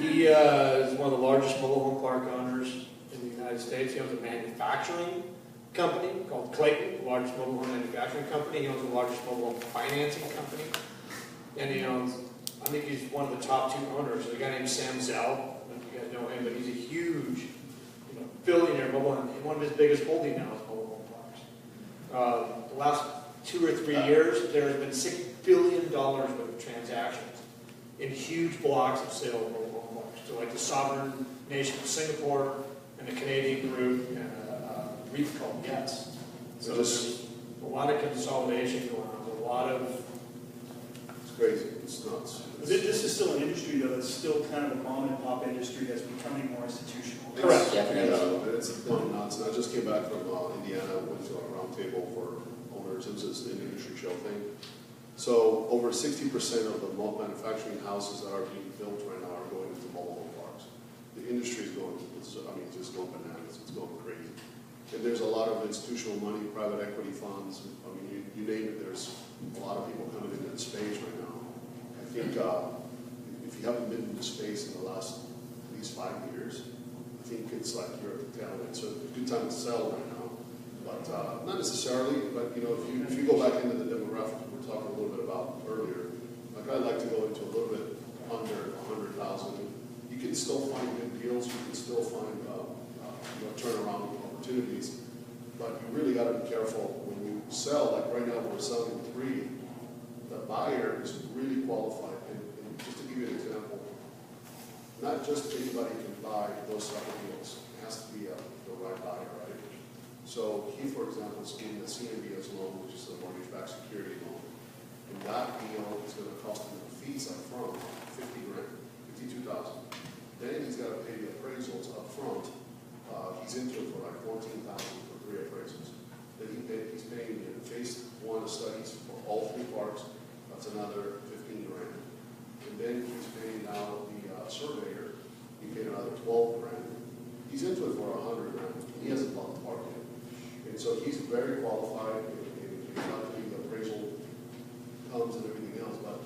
B: He is one of the largest mobile home park owners in the United States. He owns a manufacturing company called Clayton, the largest mobile home manufacturing company. He owns the largest mobile home financing company. And he owns, I think he's one of the top 2 owners. There's a guy named Sam Zell. I don't know if you guys know him, but he's a huge billionaire mobile home. And one of his biggest holdings now is mobile home parks. The last 2 or 3 years, there has been $6 billion worth of transactions in huge blocks of sale of mobile home parks. So like the sovereign nation of Singapore and the Canadian group and a REIT called Yes. So there's a lot of consolidation going on. There's a lot of...
E: It's crazy. It's nuts.
A: This is still an industry, though, that's still kind of a mom-and-pop industry that's becoming more institutional.
B: Correct.
E: It's gone nuts. And I just came back from Indiana, went to a round table for owners. It was an industry show thing. So over 60% of the manufacturing houses that are being built right now are going into mobile home parks. The industry is going, just going bananas. It's going crazy. And there's a lot of institutional money, private equity funds. I mean, you name it. There's a lot of people coming into the space right now. I think if you haven't been in the space in the last at least 5 years, I think it's like you're at the tail end. So it's a good time to sell right now. But not necessarily, but if you go back into the demographic we were talking a little bit about earlier, like I'd like to go into a little bit under 100,000. You can still find good deals, you can still find turnaround opportunities, but you really got to be careful when you sell. Like right now, we're selling 3. The buyer is really qualified, and just to give you an example, not just anybody can buy those type of deals. It has to be the right buyer, right? So he, for example, is getting a CMBS loan, which is a mortgage-backed security loan. And that deal is going to cost him the fees up front, $50,000, $52,000. Then he's got to pay the appraisals up front. He's into it for like $14,000 for 3 appraisals. Then he's paying in phase 1 of studies for all 3 parks. That's another $15,000. And then he's paying now the surveyor. He paid another $12,000. He's into it for $100,000. He hasn't bought the park yet. And so he's very qualified, and the appraisal comes and everything else. But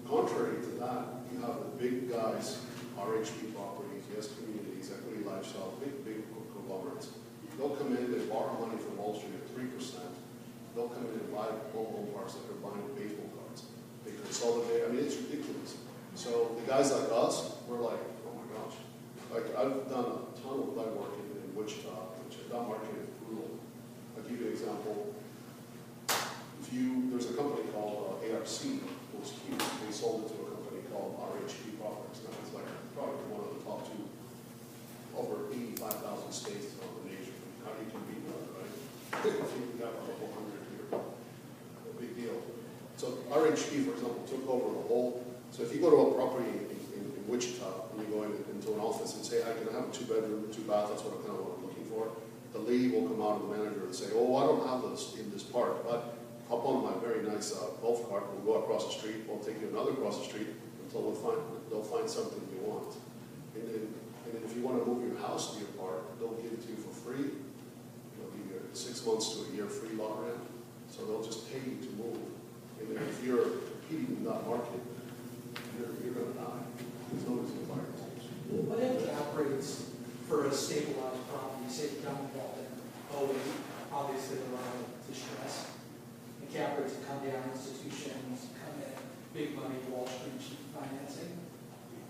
E: contrary to that, you have the big guys, RHP properties, Yes Communities, Equity Lifestyle, big conglomerates. They'll come in, they borrow money from Wall Street at 3%. They'll come in and buy mobile home parks like they're buying baseball cards. They consolidate. I mean, it's ridiculous. So the guys like us, we're like, oh my gosh. Like I've done a ton of legwork in Wichita, which that market is brutal. I'll give you an example. There's a company called ARC, it was huge. They sold it to a company called RHP Properties. Now it's like probably one of the top 2, over 85,000 spaces on the nation. How do you compete with that, right? You got a couple hundred here. A big deal. So RHP, for example, took over the whole. So if you go to a property in Wichita and you go into an office and say, I can have a 2-bedroom, 2-bath, that's what I'm looking for. The lady will come out of the manager and say, oh, I don't have this in this park, but hop on my very nice golf cart, we'll go across the street, we'll take you another across the street until they'll find something you want. And then if you want to move your house to your park, they'll give it to you for free. They'll give you 6 months to a year free lot rent. So they'll just pay you to move. And then if you're competing in that market, you're going to die. There's no reason to buy your homes.
N: What are cap rates for a stabilized property, say down in Walton, obviously a lot of distress. The cap rates have come down, institutions come in, big money, Wall Street, cheap financing.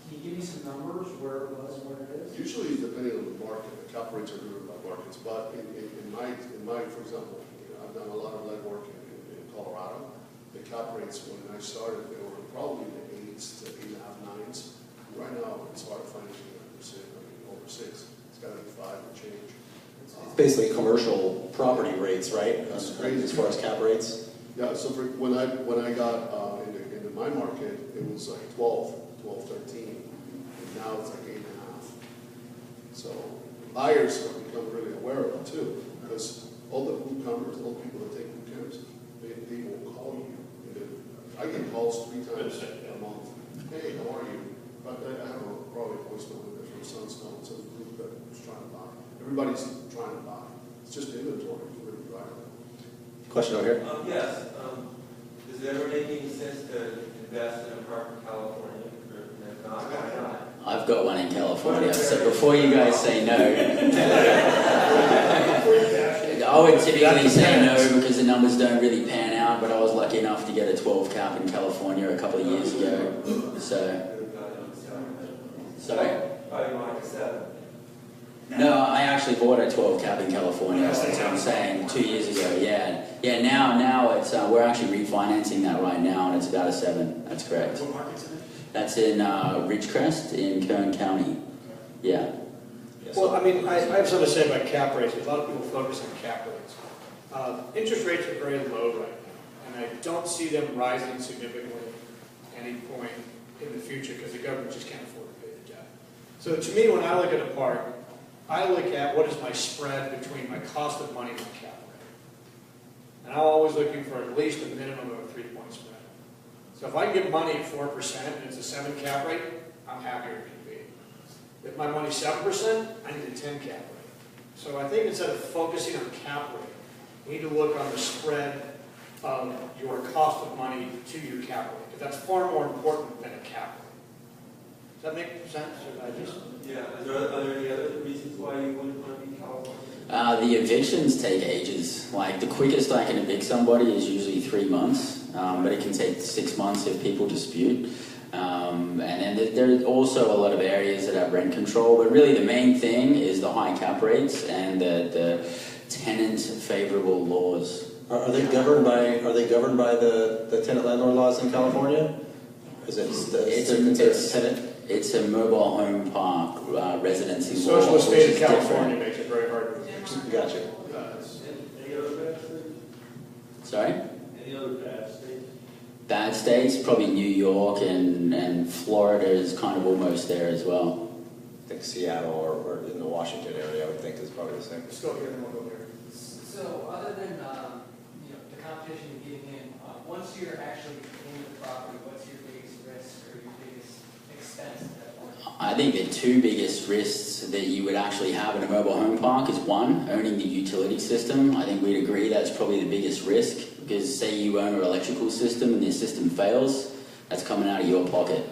N: Can Can you give me some numbers where it was and where it is?
E: Usually, depending on the market, the cap rates are driven by markets. But in my, for example, I've done a lot of legwork in Colorado. The cap rates when I started, they were probably in the 8s to 8.5, 9s. Right now, it's hard to find anything over 6. It's got to be 5 and change.
C: It's basically commercial property rates, right?
E: That's crazy.
C: As far as cap rates.
E: Yeah. So when I got into my market, it was like 12, 13, and now it's like 8.5. So buyers have become really aware of it too, because all the newcomers, all the people that take boot camps, they will call you. I get calls 3 times a month. Hey, how are you? But I have probably a voicemail with it from Sunstone. It's a group that was trying to buy. Everybody's trying to buy. It's just inventory is really driving.
C: Question over here.
O: Yes. Does it ever make any sense to invest in a park in California? Or if not, why not?
D: I've got one in California, so before you guys say no, I would typically say no because the numbers don't really pan out, but I was lucky enough to get a 12 cap in California a couple of years ago. So, sorry?
O: Probably like a 7.
D: No, I actually bought a 12 cap in California, that's what I'm saying, 2 years ago, yeah. Yeah, now it's, we're actually refinancing that right now, and it's about a 7, that's correct.
A: What market's in it?
D: That's in Ridgecrest in Kern County, yeah.
B: Well, I mean, I have something to say about cap rates. A lot of people focus on cap rates. Interest rates are very low right now, and I don't see them rising significantly at any point in the future because the government just can't afford to pay the debt. So to me, when I look at a park, I look at what is my spread between my cost of money and my cap rate. And I'm always looking for at least a minimum of a 3-point spread. So if I can get money at 4% and it's a 7 cap rate, I'm happier it can be. If my money's 7%, I need a 10 cap rate. So I think instead of focusing on cap rate, we need to look on the spread of your cost of money to your cap rate. Because that's far more important than a cap rate. Does that make sense? Or I just...
O: Yeah. Are there any other reasons why you wouldn't want to be in California?
D: The evictions take ages. Like the quickest I can evict somebody is usually 3 months, but it can take 6 months if people dispute. And then there are also a lot of areas that have rent control, but really the main thing is the high cap rates and the tenant favorable laws.
C: Are they governed by the tenant landlord laws in California? Is it tenant?
D: It's a mobile home park residency law.
B: Social state of California
D: different.
B: makes it very hard to fix.
C: Gotcha.
O: Any other bad states?
D: Sorry?
O: Any other bad states?
D: Bad states, probably New York and Florida is kind of almost there as well.
C: I think Seattle or in the Washington area, I would think is probably the same.
B: Let's go here and we'll go here.
P: So other than the competition of getting in, once you're actually in the property, what's your biggest risk or your biggest expense at that point?
D: I think the 2 biggest risks that you would actually have in a mobile home park is 1, owning the utility system. I think we'd agree that's probably the biggest risk because say you own an electrical system and the system fails, that's coming out of your pocket.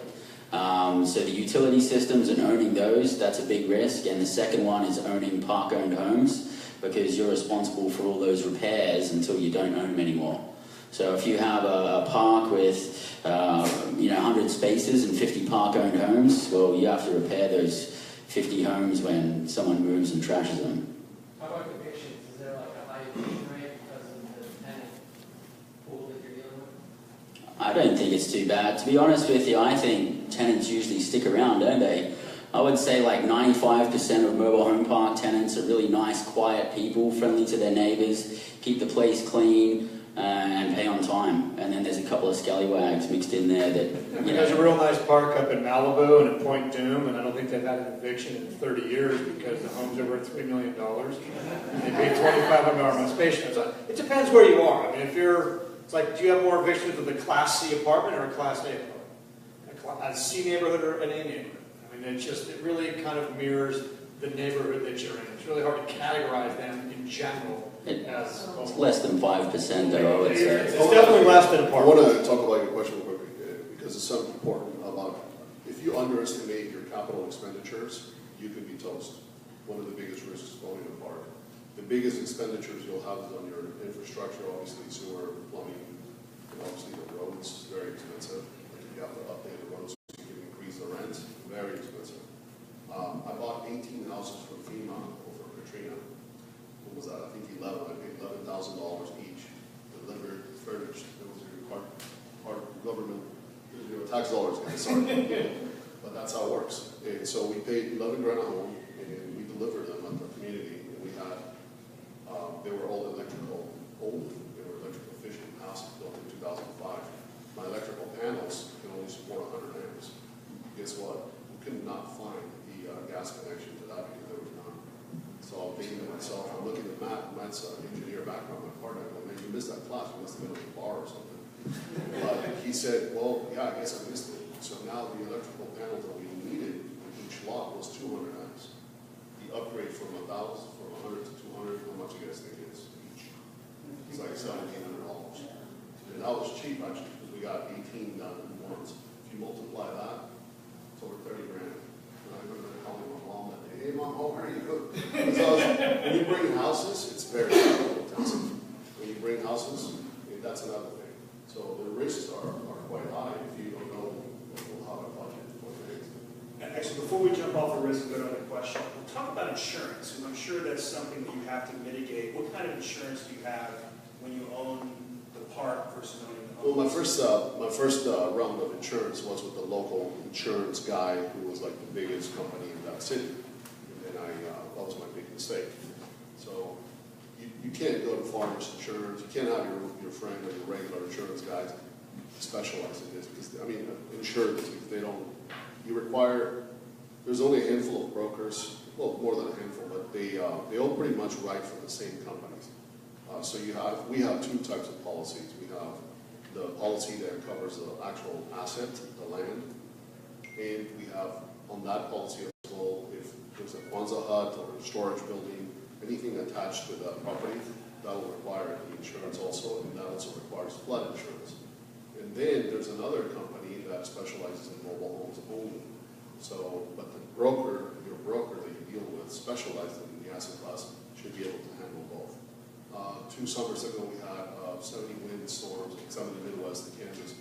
D: So the utility systems and owning those, that's a big risk. And the second one is owning park-owned homes because you're responsible for all those repairs until you don't own them anymore. So if you have a park with 100 spaces and 50 park-owned homes, well, you have to repair those 50 homes when someone moves and trashes them.
P: How about evictions? Is there like a high eviction rate because of the tenant pool that you're dealing with?
D: I don't think it's too bad. To be honest with you, I think tenants usually stick around, don't they? I would say like 95% of mobile home park tenants are really nice, quiet people, friendly to their neighbors, keep the place clean, and pay on time. And then there's a couple of scallywags mixed in there that,
B: There's a real nice park up in Malibu and at Point Doom, and I don't think they've had an eviction in 30 years because the homes are worth $3 million. And they pay $2,500 a month space. So it depends where you are. I mean, it's like, do you have more evictions with a Class C apartment or a Class A apartment? A C neighborhood or an A neighborhood? I mean, it really kind of mirrors the neighborhood that you're in. It's really hard to categorize them in general.
D: It's less than 5% though, I would say.
B: It's definitely less than a
E: I want to talk about your question real quick because it's something important about if you underestimate your capital expenditures, you could be toast. One of the biggest risks of owning a park. The biggest expenditures you'll have is on your infrastructure, obviously sewer, plumbing, and obviously the roads, very expensive. You have to update the roads so you can increase the rent. Very very expensive. I bought 18 houses from FEMA over Katrina. What was that? I think 11. I paid $11,000 each, delivered, furnished. It was part government, tax dollars, sorry. But that's how it works. And so we paid 11 grand a home, and we delivered them at the community. And we had, they were all electrical, old. They were electrical efficient houses built in 2005. My electrical panels can only support 100 amps. Guess what? We could not find the gas connection to that because there was none. So I'm thinking to myself, I'm looking at Matt. Matt's an engineer background, my partner. I'm like, man, you missed that class. You must have been at the bar or something. But he said, well, yeah, I guess I missed it. So now the electrical panels that we needed in each lot was 200 amps. The upgrade from 100 to 200, how much you guys think it is each? It's like $1,700. And that was cheap actually, because we got 18 done at once. If you multiply that, it's over 30 grand. And I remember calling my mom that day, hey mom, how are you? Because when you bring houses, it's very capital intensive. When you bring houses, that's another thing. So the risks are quite high if you don't know how to budget for things.
A: And actually, before we jump off the risk and go to another question, we'll talk about insurance, because I'm sure that's something that you have to mitigate. What kind of insurance do you have when you own the park versus owning the home?
E: Well, my first round of insurance was with the local insurance guy who was like the biggest company in that city. And then that was my big mistake. So you can't go to farmers insurance. You can't have your friend or your regular insurance guys specialize in this because, I mean, insurance, they don't, you require, there's only a handful of brokers, well, more than a handful, but they all pretty much write for the same companies. So we have two types of policies. We have the policy that covers the actual asset, the land, and we have on that policy as well, if there's a Kwanzaa hut or a storage building, anything attached to that property, that will require the insurance also, and that also requires flood insurance. And then there's another company that specializes in mobile homes only. So, but the broker, your broker that you deal with, specialized in the asset class, should be able to handle both. 2 summers ago, we had 70 wind storms, some in the Midwest and Kansas,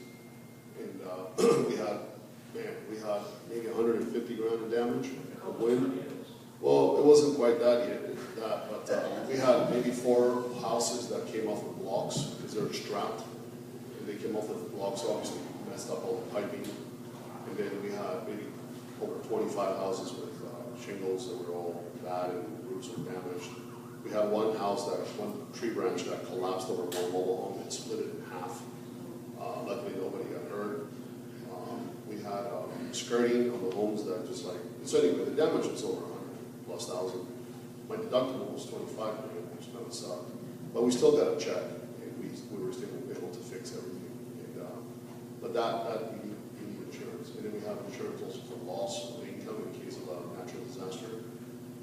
E: and we had maybe 150 grand in damage of wind. Well, it wasn't quite that yet, but we had maybe 4 houses that came off of blocks because they were strapped, and they came off of the blocks, obviously messed up all the piping, and then we had maybe over 25 houses with shingles that were all bad and roofs were damaged. We had one tree branch that collapsed over one mobile home and split it in half. Luckily, nobody got hurt. We had skirting on the homes that just like, so anyway, the damage was over 100,000+. My deductible was 25 million, which never sucked. But we still got a check, and we were still able to fix everything. And, but that you need insurance. And then we have insurance also for loss of income in case of a natural disaster.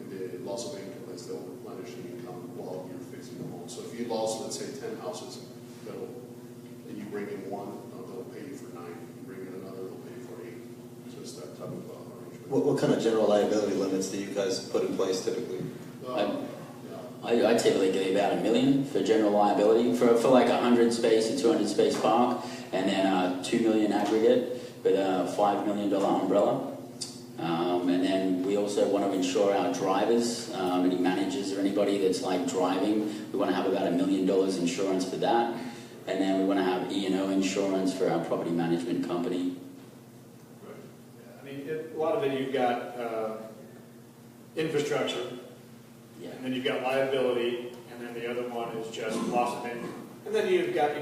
E: And the loss of income is they'll replenish the income while you're fixing the home. So if you lost, let's say, 10 houses, and you bring in one, they'll pay you for 9. You bring in another, they'll pay you for 8. So it's that type of arrangement.
C: What kind of general liability limits do you guys put in place typically?
D: I typically get about $1 million for general liability for like a 100 space, a 200 space park, and then $2 million aggregate, but a $5 million umbrella. And then we also want to insure our drivers, any managers or anybody that's like driving. We want to have about $1 million insurance for that. And then we want to have E&O insurance for our property management company.
B: Right. Yeah, I mean, a lot of it you've got infrastructure,
D: yeah,
B: and then you've got liability, and then the other one is just loss of income. And then you've got,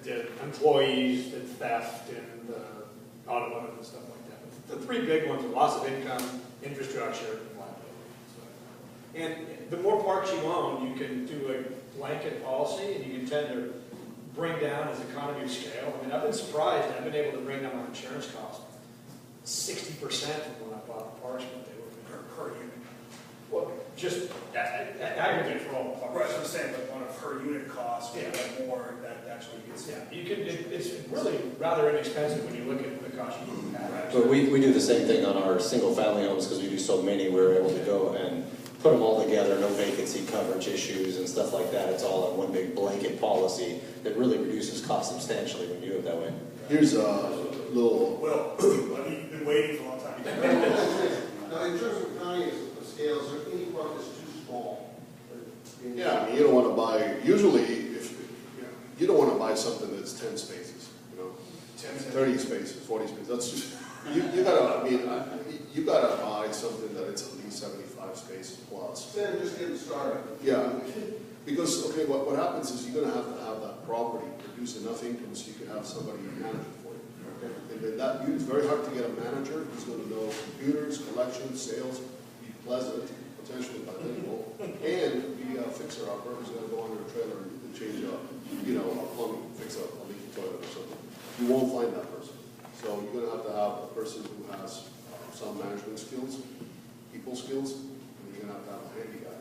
B: the employees, the theft, and the automotive and stuff like that. But the 3 big ones are loss of income, infrastructure, and liability. So, and the more parks you own, you can do a blanket policy, and you can tend to bring down as economy of scale. I mean, I've been surprised. I've been able to bring down my insurance costs 60% from when I bought the parks, what they were per unit. Well, just aggregate for all parks.
A: Right, that's what I'm saying, but on a per unit cost,
B: yeah,
A: more, that's what you get.
B: Yeah, you can. It's really rather inexpensive when you look at the cost you have.
C: Right. But we do the same thing on our single family homes because we do so many. We're able to go and put them all together, no vacancy coverage issues and stuff like that. It's all in one big blanket policy that really reduces cost substantially when you do it that way.
E: Here's a little.
A: Well, have you been waiting for a long time.
E: Now, in terms of economies of scale, is there any park that's too small?
Q: Yeah, I mean, you don't want to buy, usually, if, you don't want to buy something that's 10 spaces, 30 spaces, 40 spaces, that's just, you gotta, I mean, you gotta buy something that it's at least 75 spaces plus.
E: Then just getting started.
Q: Yeah, because, okay, what happens is you're gonna have to have that property produce enough income so you can have somebody manage it for you. Okay? And then it's very hard to get a manager who's gonna know computers, collections, sales, be pleasant, potentially bilingual, and be a fixer-upper who's gonna go under a trailer and change up, a plumbing, fix up a leaky toilet or something. You won't find that person. So you're gonna have to have a person who has some management skills, people skills, and you're gonna have to have a handy guy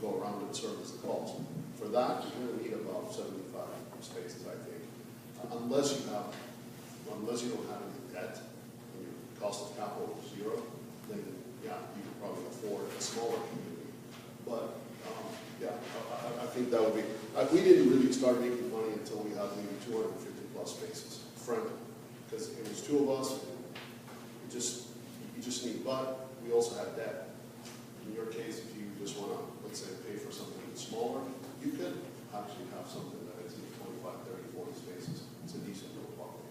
Q: go around and service the calls. For that, you're gonna need about 75 spaces, I think. Unless you don't have any debt and your cost of capital is zero, then yeah, you can probably afford a smaller community. But I think that would be. We didn't really start making money until we had maybe 250 plus spaces, friendly, because it was two of us. You just need, but we also had debt. In your case, if you just want to, let's say, pay for something that's smaller, you could actually have something that is 25, 30, 40 spaces. It's a decent little property.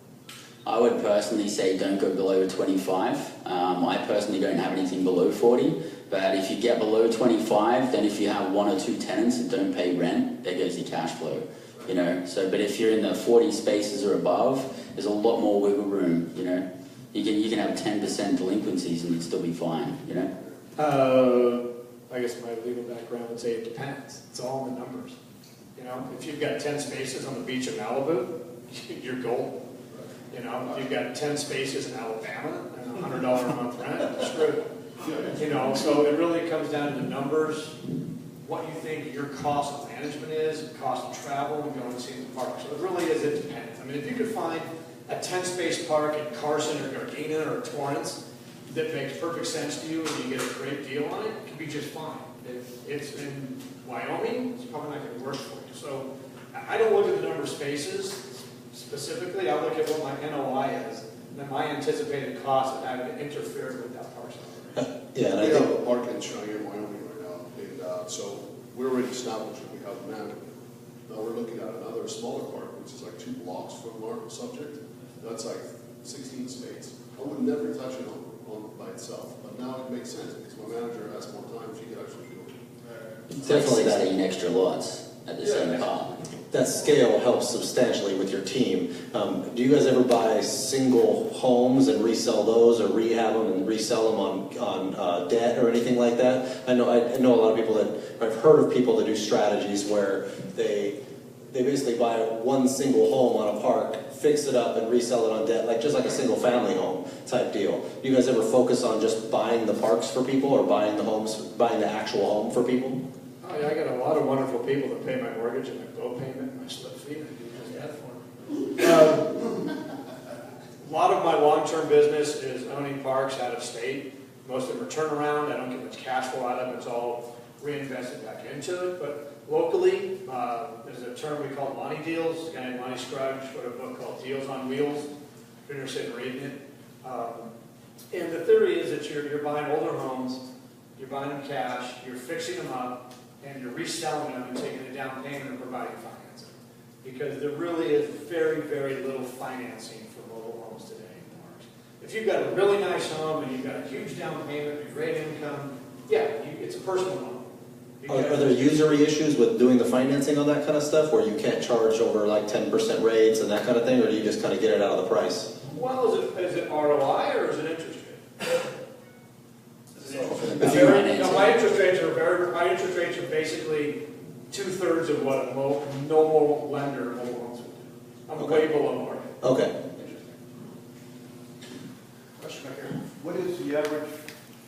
D: I would personally say don't go below 25. I personally don't have anything below 40, but if you get below 25, then if you have one or two tenants that don't pay rent, there goes your cash flow. So, but if you're in the 40 spaces or above, there's a lot more wiggle room. You can have 10% delinquencies and you'd still be fine.
B: I guess my legal background would say it depends. It's all in the numbers. If you've got 10 spaces on the beach in Malibu, you're golden. If you've got 10 spaces in Alabama and $100 a month rent, you're screwed. So it really comes down to the numbers, what you think your cost of management is, cost of travel, and going and seeing the park. So it really is, it depends. I mean, if you could find a 10-space park in Carson or Gardena or Torrance that makes perfect sense to you and you get a great deal on it, it can be just fine. If it's in Wyoming, it's probably not going to work for you. So I don't look at the number of spaces specifically. I look at what my NOI is, and then my anticipated cost of having to interfere with that parcel.
Q: Yeah, and we have a park in Cheyenne, Wyoming right now, and so we're already established that we have management. Now we're looking at another smaller park, which is like 2 blocks from our subject. That's like 16 spaces. I would never touch it on by itself, but now it makes sense because my manager has more time. She could actually do it.
D: It's definitely 16 extra lots at the same park.
G: That scale helps substantially with your team. Do you guys ever buy single homes and resell those, or rehab them and resell them on debt or anything like that? I know a lot of people that, I've heard of people that do strategies where they basically buy one single home on a park, fix it up and resell it on debt, just like a single family home type deal. Do you guys ever focus on just buying the parks for people or buying the actual home for people?
B: Oh yeah, I got a lot of wonderful people that pay my mortgage and my bill payment and my split fee, and I do just that for them. A lot of my long-term business is owning parks out of state. Most of them are turnaround. I don't get much cash flow out of it. It's all reinvested back into it. But locally, there's a term we call money deals. A guy named Lonnie Scruggs wrote a book called Deals on Wheels. If you're interested in reading it. And the theory is that you're buying older homes, you're buying them cash, you're fixing them up, and you're reselling them and taking a down payment and providing financing. Because there really is very, very little financing for mobile homes today in parks. If you've got a really nice home and you've got a huge down payment, a great income, it's a personal loan.
G: Are there usury issues with doing the financing on that kind of stuff where you can't charge over 10% rates and that kind of thing, or do you just kind of get it out of the price?
B: Well, is it ROI or is it interest rate? My interest rates are basically 2/3 of what a normal lender of mobile homes would do. I'm way below market.
G: Okay.
B: Question back here.
R: What is the average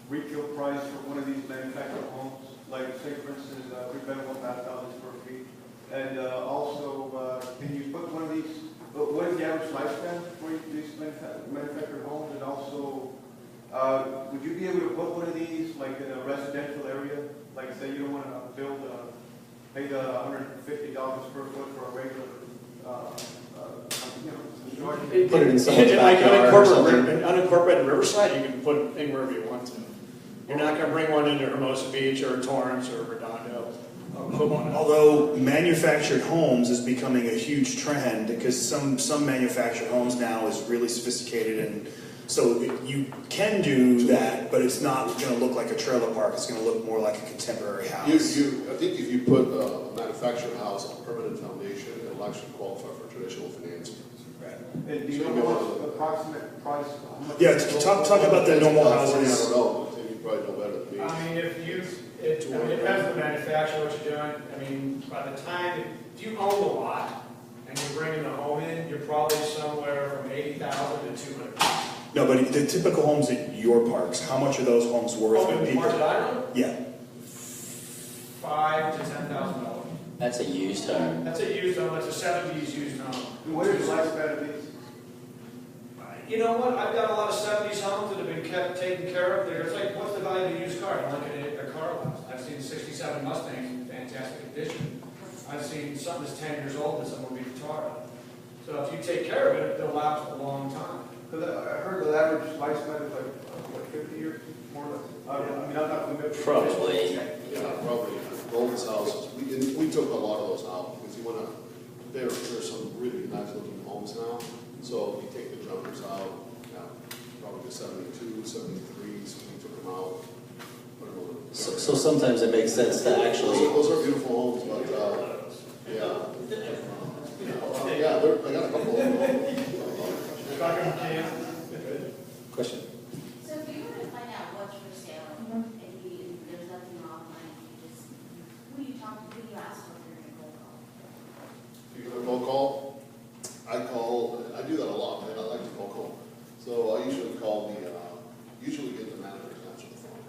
R: retail price for one of these manufactured homes? Like, say, for instance, 3-bedroom, 5,000 square feet. And also, can you put one of these, what is the average lifespan for these manufactured homes? And also, would you be able to put one of these, in a residential area? Like, say, you don't want to build, pay the $150 per foot for a regular,
C: Put it in someone's
B: like
C: backyard or something.
B: unincorporated Riverside, you can put it in wherever you want to. You're not going to bring one into Hermosa Beach or Torrance or Redondo.
A: Although manufactured homes is becoming a huge trend because some manufactured homes now is really sophisticated, and so you can do that, but it's not going to look like a trailer park. It's going to look more like a contemporary house.
Q: I think if you put a manufactured house on a permanent foundation, it'll actually qualify for traditional financing.
R: And do you know what approximate price?
A: Yeah, talk about the normal
Q: California,
A: houses.
Q: I don't know, but you probably know better than me.
M: I mean, it depends on the manufacturer, what you're doing. I mean, by the time, if you own the lot and you're bringing the home in, you're probably somewhere from 80,000 to 200,000.
A: No, but the typical homes at your parks, how much are those homes worth?
M: Oh, in the park that I run?
A: Yeah.
M: $5,000 to $10,000.
D: That's a used home.
M: That's a used home. That's a 70s used home.
R: What is the lifespan of these?
M: You know what? I've got a lot of 70s homes that have been taken care of. It's like, what's the value of a used car? I'm looking at a car lot. I've seen 67 Mustangs in fantastic condition. I've seen something that's 10 years old that someone will be retired. So if you take care of it, they'll last a long time.
R: Because I heard the average lifespan is like 50 years, more or less. I mean, I'm not familiar.
D: Probably.
Q: Yeah, probably. Golden's houses, we took a lot of those out because you want to, there's some really nice looking homes now. So you take the jumpers out, probably the 72, 73s, we took them out.
C: So sometimes it makes sense to actually.
Q: Those are beautiful homes, but yeah. Yeah, I got a couple of them.
C: Question.
I: So if you were to find out what's for sale, and there's nothing online, who do you talk to, who do you ask for if you're going to cold call?
Q: If you're going to cold call, I do that a lot, man. I like to cold call. So I usually usually get the manager to answer the phone.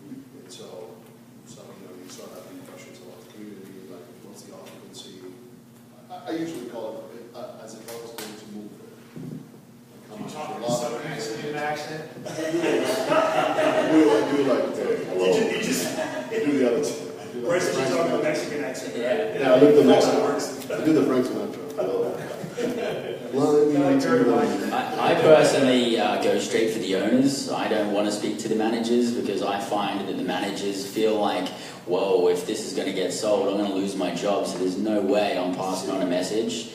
Q: And so you start having questions about the community, like what's the occupancy. I usually call it as if I was going to move there.
M: You talk in a southern accent, accent?
Q: I do like hello. I do the other two.
A: Whereas if you talk in a Mexican accent, right?
Q: Yeah, I do the Mexican. I do the Frank Sinatra.
D: I personally go straight for the owners. I don't want to speak to the managers because I find that the managers feel like, whoa, if this is going to get sold, I'm going to lose my job, so there's no way I'm passing on a message.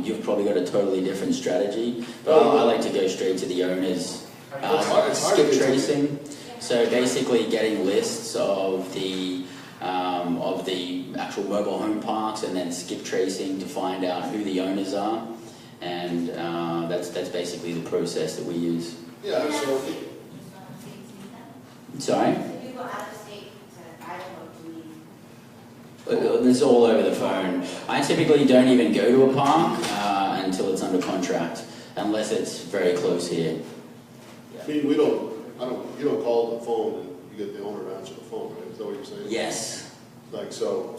D: You've probably got a totally different strategy, but I like to go straight to the owners. Skip tracing, so basically getting lists of the actual mobile home parks and then skip tracing to find out who the owners are, and that's basically the process that we use.
Q: Yeah, so.
D: Sorry?
I: If you go out of state to Idaho to meet.
D: This is all over the phone. I typically don't even go to a park until it's under contract, unless it's very close here.
Q: I mean, you don't call the phone and you get the owner to answer the phone, right? Is that what you're saying?
D: Yes.
Q: Like, so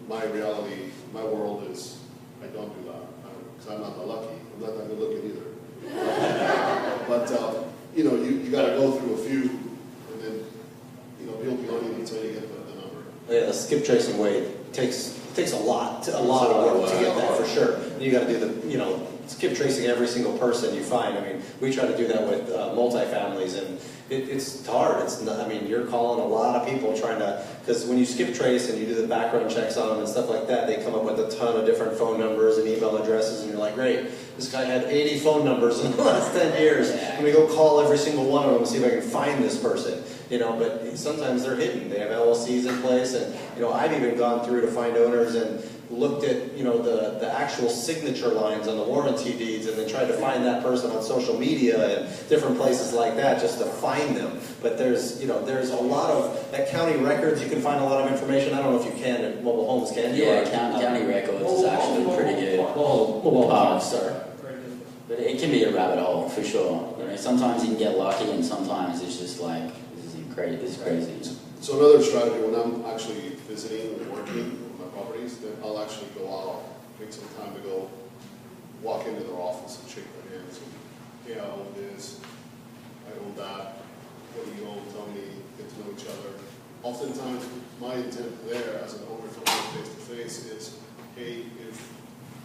Q: my reality, my world is, I don't do that. Because I'm not that lucky. I'm not that good looking either. But, you got to go through a few, and then, build the audience until you get the number.
C: Yeah, the skip tracing way takes a lot of work to get that for sure. You got to do the skip tracing every single person you find. I mean, we try to do that with multifamilies, and it's hard. It's not, I mean, you're calling a lot of people trying to, because when you skip trace and you do the background checks on them and stuff like that, they come up with a ton of different phone numbers and email addresses, and you're like, great, this guy had 80 phone numbers in the last 10 years. Let me go call every single one of them and see if I can find this person. But sometimes they're hidden. They have LLCs in place, and I've even gone through to find owners and looked at the actual signature lines on the warranty deeds, and then tried to find that person on social media and different places like that just to find them. But there's a lot of at county records you can find a lot of information. I don't know if you can at mobile homes, can you?
D: Yeah, county records is actually pretty good.
C: Mobile parks, sorry.
D: But it can be a rabbit hole for sure. Sometimes you can get lucky, and sometimes it's just like this is crazy.
Q: So another strategy when I'm actually visiting and working with my properties, then I'll actually go out, take some time to go walk into their office and shake their hands. And, hey, I own this, I own that, what do you own, tell me, get to know each other. Oftentimes, my intent there as an owner to face to face is, hey, if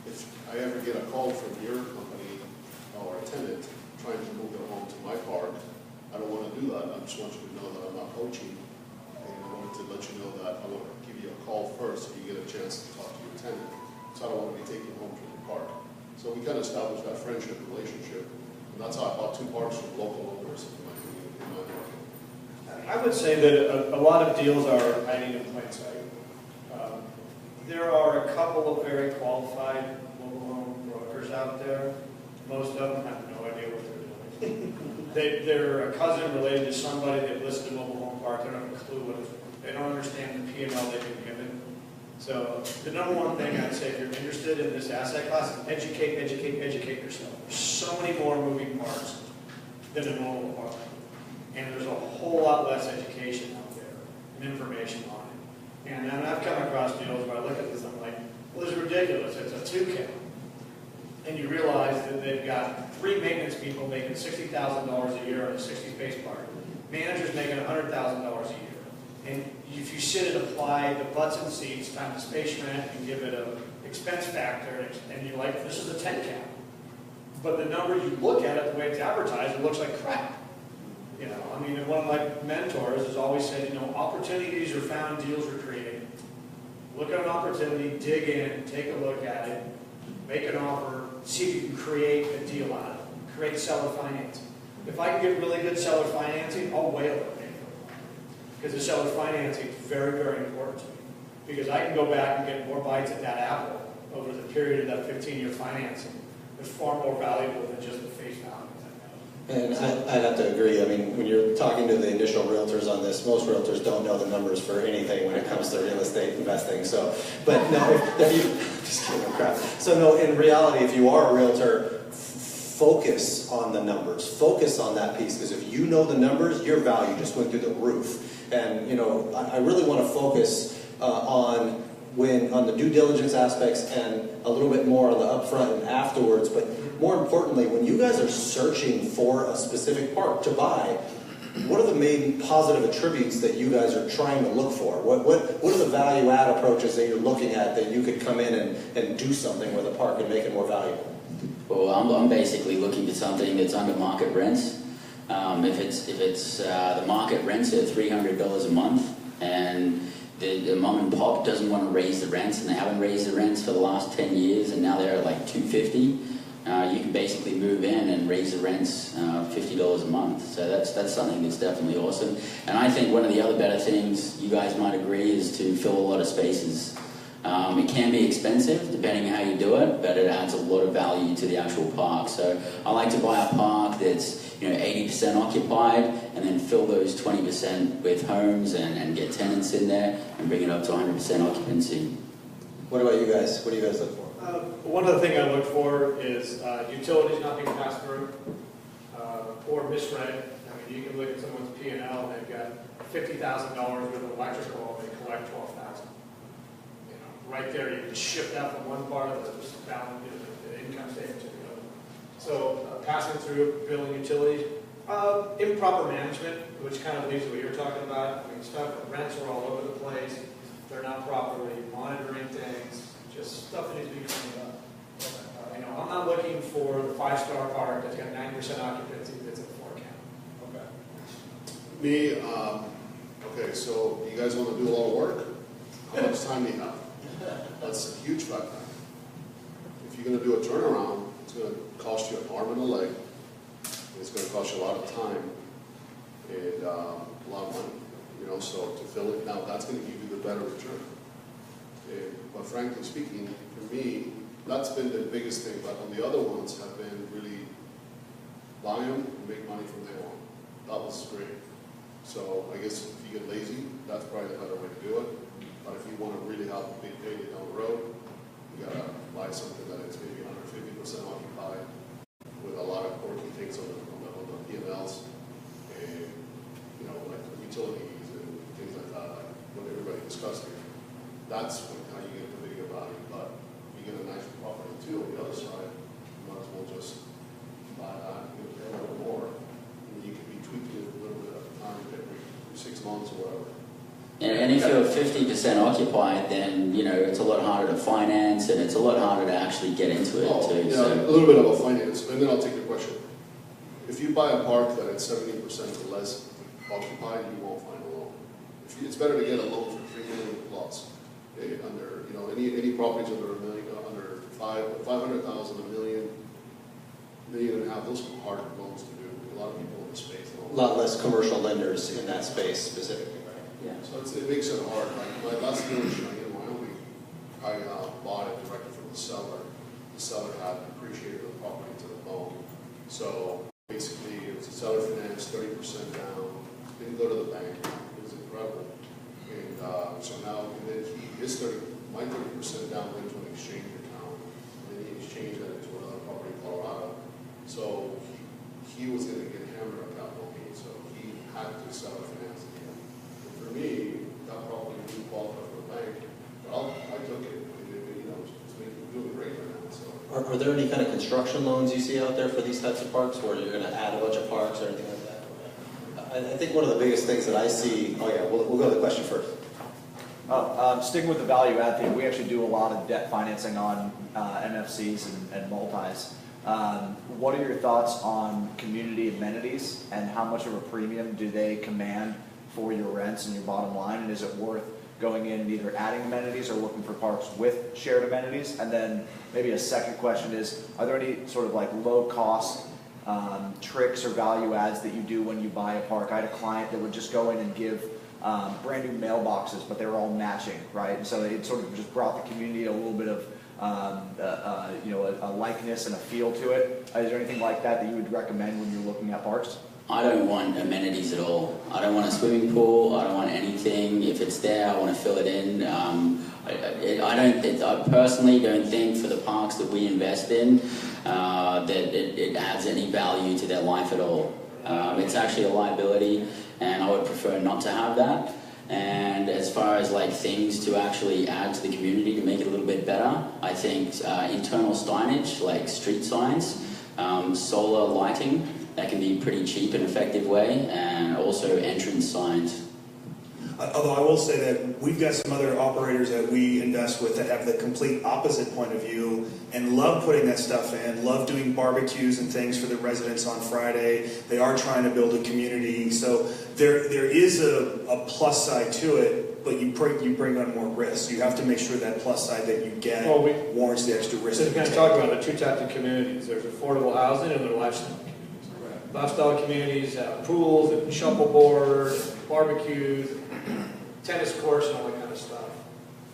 Q: if I ever get a call from your company or a tenant trying to move their home to my park, I don't want to do that. I just want you to know that I'm not poaching. And I wanted to let you know that I want to give you a call first so you get a chance to talk to your tenant. So I don't want to be taking home from the park. So we kind of established that friendship relationship. And that's how I bought 2 parks from local owners in my community, in my market.
B: I would say that a lot of deals are hiding in plain sight. There are a couple of very qualified mobile home brokers out there. Most of them have no idea what they're doing. They're a cousin related to somebody that listed a mobile home park. They don't have a clue what it's. They don't understand the P&L they've been given. So the number one thing I'd say if you're interested in this asset class is educate yourself. There's so many more moving parts than a normal apartment. And there's a whole lot less education out there and information on it. And then I've come across deals where I look at this and I'm like, well, this is ridiculous. It's a 2 count. And you realize that they've got 3 maintenance people making $60,000 a year on a 60-space park. Managers making $100,000 a year. And if you sit and apply the butts and seats times the space rent and give it an expense factor, and you're like, this is a 10 count. But the number you look at it, the way it's advertised, it looks like crap. You know, I mean, one of my mentors has always said, you know, opportunities are found, deals are created. Look at an opportunity, dig in, take a look at it, make an offer, see if you can create a deal out of it, create seller financing. If I can get really good seller financing, I'll whale it. Because the seller financing is very, very important to me. Because I can go back and get more bites at that apple over the period of that 15-year financing. It's far more valuable than just the face value.
C: And I'd have to agree. I mean, when you're talking to the initial realtors on this, most realtors don't know the numbers for anything when it comes to real estate investing. So, but no, if you, just kidding, crap. So no, in reality, if you are a realtor, focus on the numbers. Focus on that piece, because if you know the numbers, your value just went through the roof. And you know, I really want to focus on the due diligence aspects and a little bit more on the upfront and afterwards. But more importantly, when you guys are searching for a specific park to buy, what are the main positive attributes that you guys are trying to look for? What are the value add approaches that you're looking at that you could come in and do something with a park and make it more valuable?
D: Well, I'm basically looking for something that's under market rents. If it's the market rents are $300 a month, and the mom and pop doesn't want to raise the rents, and they haven't raised the rents for the last 10 years, and now they're at like $250. You can basically move in and raise the rents $50 a month. So that's something that's definitely awesome. And I think one of the other better things, you guys might agree, is to fill a lot of spaces. It can be expensive depending on how you do it, but it adds a lot of value to the actual park. So I like to buy a park that's 80% occupied, and then fill those 20% with homes and get tenants in there and bring it up to 100% occupancy.
C: What about you guys? What do you guys look for?
B: One other thing I look for is utilities not being passed through or misread. I mean, you can look at someone's P&L and they've got $50,000 with electrical and they collect $12,000. Right there, you can shift that from one part of the income statement to the other. So passing through billing utilities, improper management, which kind of leads to what you're talking about. I mean, rents are all over the place. They're not properly monitoring things. Just stuff that needs to be cleaned up. I'm not looking for the 5-star park that's got 9% occupancy that's at 4 count.
Q: Okay. Me, okay, so you guys want to do a lot of work? How much time do you have? That's a huge factor. If you're going to do a turnaround, it's going to cost you an arm and a leg. It's going to cost you a lot of time and a lot of money. So to fill it now, that's going to give you the better return. But frankly speaking, for me, that's been the biggest thing. But on the other ones have been really buy them and make money from there on. That was great. So I guess if you get lazy, that's probably the better way to do it. But if you want to really have a big payday down the road, you got to buy something that is maybe 150% occupied with a lot of quirky things on the P&Ls and, like utilities and things like that, like what everybody discussed here. That's how you get the bigger value. But you get a nice property too on the other side, you might as well just buy that and pay a little more. And you can be tweaking it a little bit at a time every 6 months or whatever.
D: And if you're 50% occupied, then, you know, it's a lot harder to finance and it's a lot harder to actually get into it too.
Q: Yeah,
D: So.
Q: a little bit about finance, and then I'll take your question. If you buy a park that it's 70% or less occupied, you won't find a loan. It's better to get a loan for 3 million plus. Under, you know, any properties under $1 million, under 500,000, $1 million, $1.5 million, those are hard loans to do. A lot of people in the space.
G: A lot less commercial lenders in that space specifically.
D: Yeah.
Q: So it makes it hard. Like my last deal in Cheyenne, Wyoming, I bought it directly from the seller. The seller had appreciated the property to the bone. So basically, it was a seller finance, 30% down. Didn't go to the bank. It was incredible. And so now, and then my 30% down went to an exchange account. And then he exchanged that into another property in Colorado. So he was going to get hammered on capital gains. So he had to seller finance again. And for me, that property didn't qualify for the bank. But I took it. You know, it's doing great right now. So.
G: Are there any kind of construction loans you see out there for these types of parks where you're going to add a bunch of parks or anything like that? I think one of the biggest things that I see, we'll go to the question first.
S: Sticking with the value add theme, we actually do a lot of debt financing on MFCs and multis. What are your thoughts on community amenities and how much of a premium do they command for your rents and your bottom line? And is it worth going in and either adding amenities or looking for parks with shared amenities? And then maybe a second question is, are there any sort of like low cost tricks or value adds that you do when you buy a park? I had a client that would just go in and give brand new mailboxes, but they were all matching, right? And so it sort of just brought the community a little bit of a likeness and a feel to it. Is there anything like that that you would recommend when you're looking at parks?
D: I don't want amenities at all. I don't want a swimming pool. I don't want anything. If it's there, I want to fill it in. I personally don't think for the parks that we invest in that it adds any value to their life at all. It's actually a liability, and I would prefer not to have that. And as far as like things to actually add to the community to make it a little bit better, I think internal signage like street signs, solar lighting, that can be a pretty cheap and effective way, and also entrance signs.
A: Although I will say that we've got some other operators that we invest with that have the complete opposite point of view and love putting that stuff in, love doing barbecues and things for the residents on Friday. They are trying to build a community. So there is a plus side to it, but you bring on more risk. You have to make sure that plus side that you get warrants the extra risk.
B: So we're going to talk about the two types of communities. There's affordable housing and there are lifestyle communities. Lifestyle communities have pools and shuffleboard, and barbecues, tennis courts, and all that kind of stuff.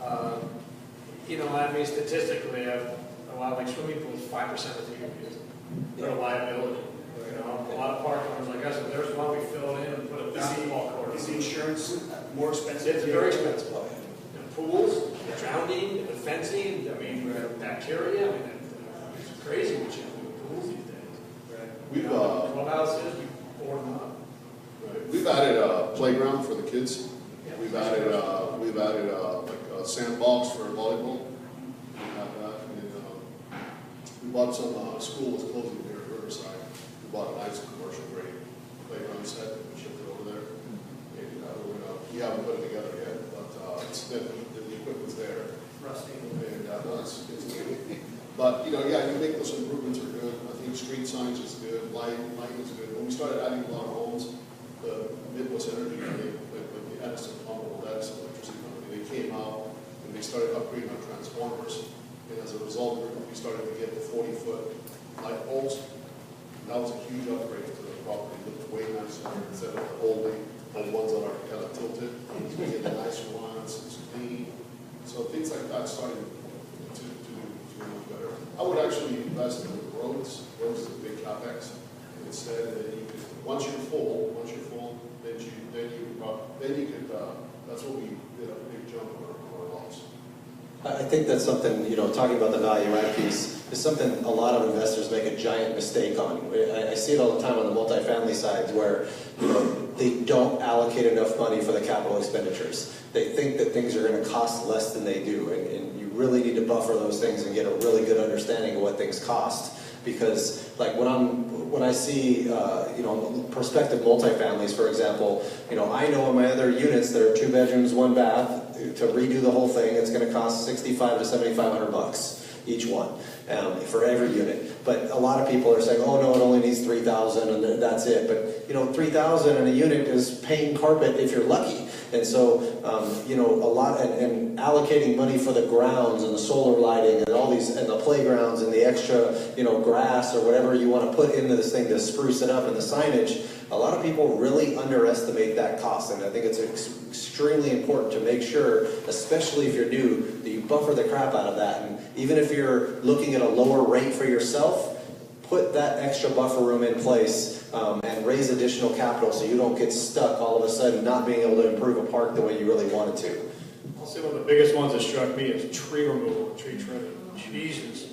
B: I mean, statistically, a lot of like swimming pools, 5% of people use them. They're a liability. A lot of park owners like us, if there's one, we fill it in and put a basketball court.
A: Is the insurance more expensive?
B: It's very expensive. Pools, drowning, the fencing, I mean, bacteria, I mean, it's crazy what you do with pools these days.
Q: We've
B: clubhouses, we board them up.
Q: Right. We've added a playground for the kids. Yeah. We've added like a sandbox for volleyball. We have that. And we bought some school was closing here at Riverside. We bought a nice commercial grade playground set and shipped it over there. And we haven't put it together yet, but the equipment's there.
N: Rusty.
Q: And it's good. But you make those improvements are good. I think street signs is good, lighting is good. When we started adding a lot of homes, the Midwest Energy, when the Edison electricity company, they came out and they started upgrading our transformers. And as a result, we started to get the 40-foot light poles. And that was a huge upgrade to the property. It looked way nicer instead of the old ones that are kind of tilted. We get the nicer ones, it's clean. So things like that started to look better. I would actually invest in roads. Roads is a big capex. And instead, once you're full, then you could. That's what we did a big jump on our loss.
G: I think that's something, talking about the value add piece, is something a lot of investors make a giant mistake on. I see it all the time on the multifamily side where, they don't allocate enough money for the capital expenditures. They think that things are going to cost less than they do, and you really need to buffer those things and get a really good understanding of what things cost. Because like when
C: when I see, prospective multifamilies, for example, I know in my other units that are 2 bedrooms, 1 bath, to redo the whole thing, it's going to cost $6,500 to $7,500 each one for every unit. But a lot of people are saying, oh no, it only needs $3,000 and that's it. But $3,000 in a unit is paying carpet if you're lucky. And so, a lot, and allocating money for the grounds and the solar lighting and all these, and the playgrounds and the extra, grass or whatever you want to put into this thing to spruce it up and the signage, a lot of people really underestimate that cost. And I think it's extremely important to make sure, especially if you're new, that you buffer the crap out of that. And even if you're looking at a lower rate for yourself, put that extra buffer room in place and raise additional capital so you don't get stuck all of a sudden not being able to improve a park the way you really wanted to.
B: I'll say one of the biggest ones that struck me is tree removal and tree trimming. Jesus.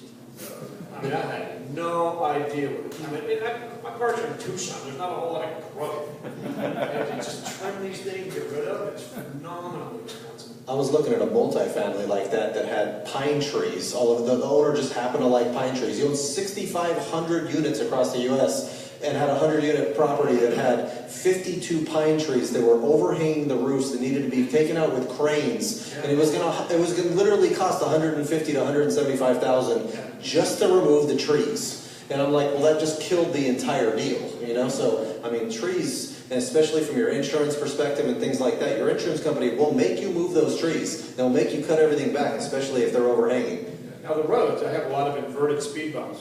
B: I mean, I had no idea what my parks are in Tucson. There's not a whole lot of growth. And to just trim these things, get rid of it, it's phenomenally expensive.
C: I was looking at a multifamily like that had pine trees. All of the owner just happened to like pine trees. He owns 6,500 units across the U.S. and had a 100-unit property that had 52 pine trees that were overhanging the roofs that needed to be taken out with cranes. And it was going to literally cost $150,000 to $175,000 just to remove the trees. And I'm like, well, that just killed the entire deal, So, I mean, trees, and especially from your insurance perspective and things like that, your insurance company will make you move those trees. They'll make you cut everything back, especially if they're overhanging.
B: Now, the roads, I have a lot of inverted speed bumps.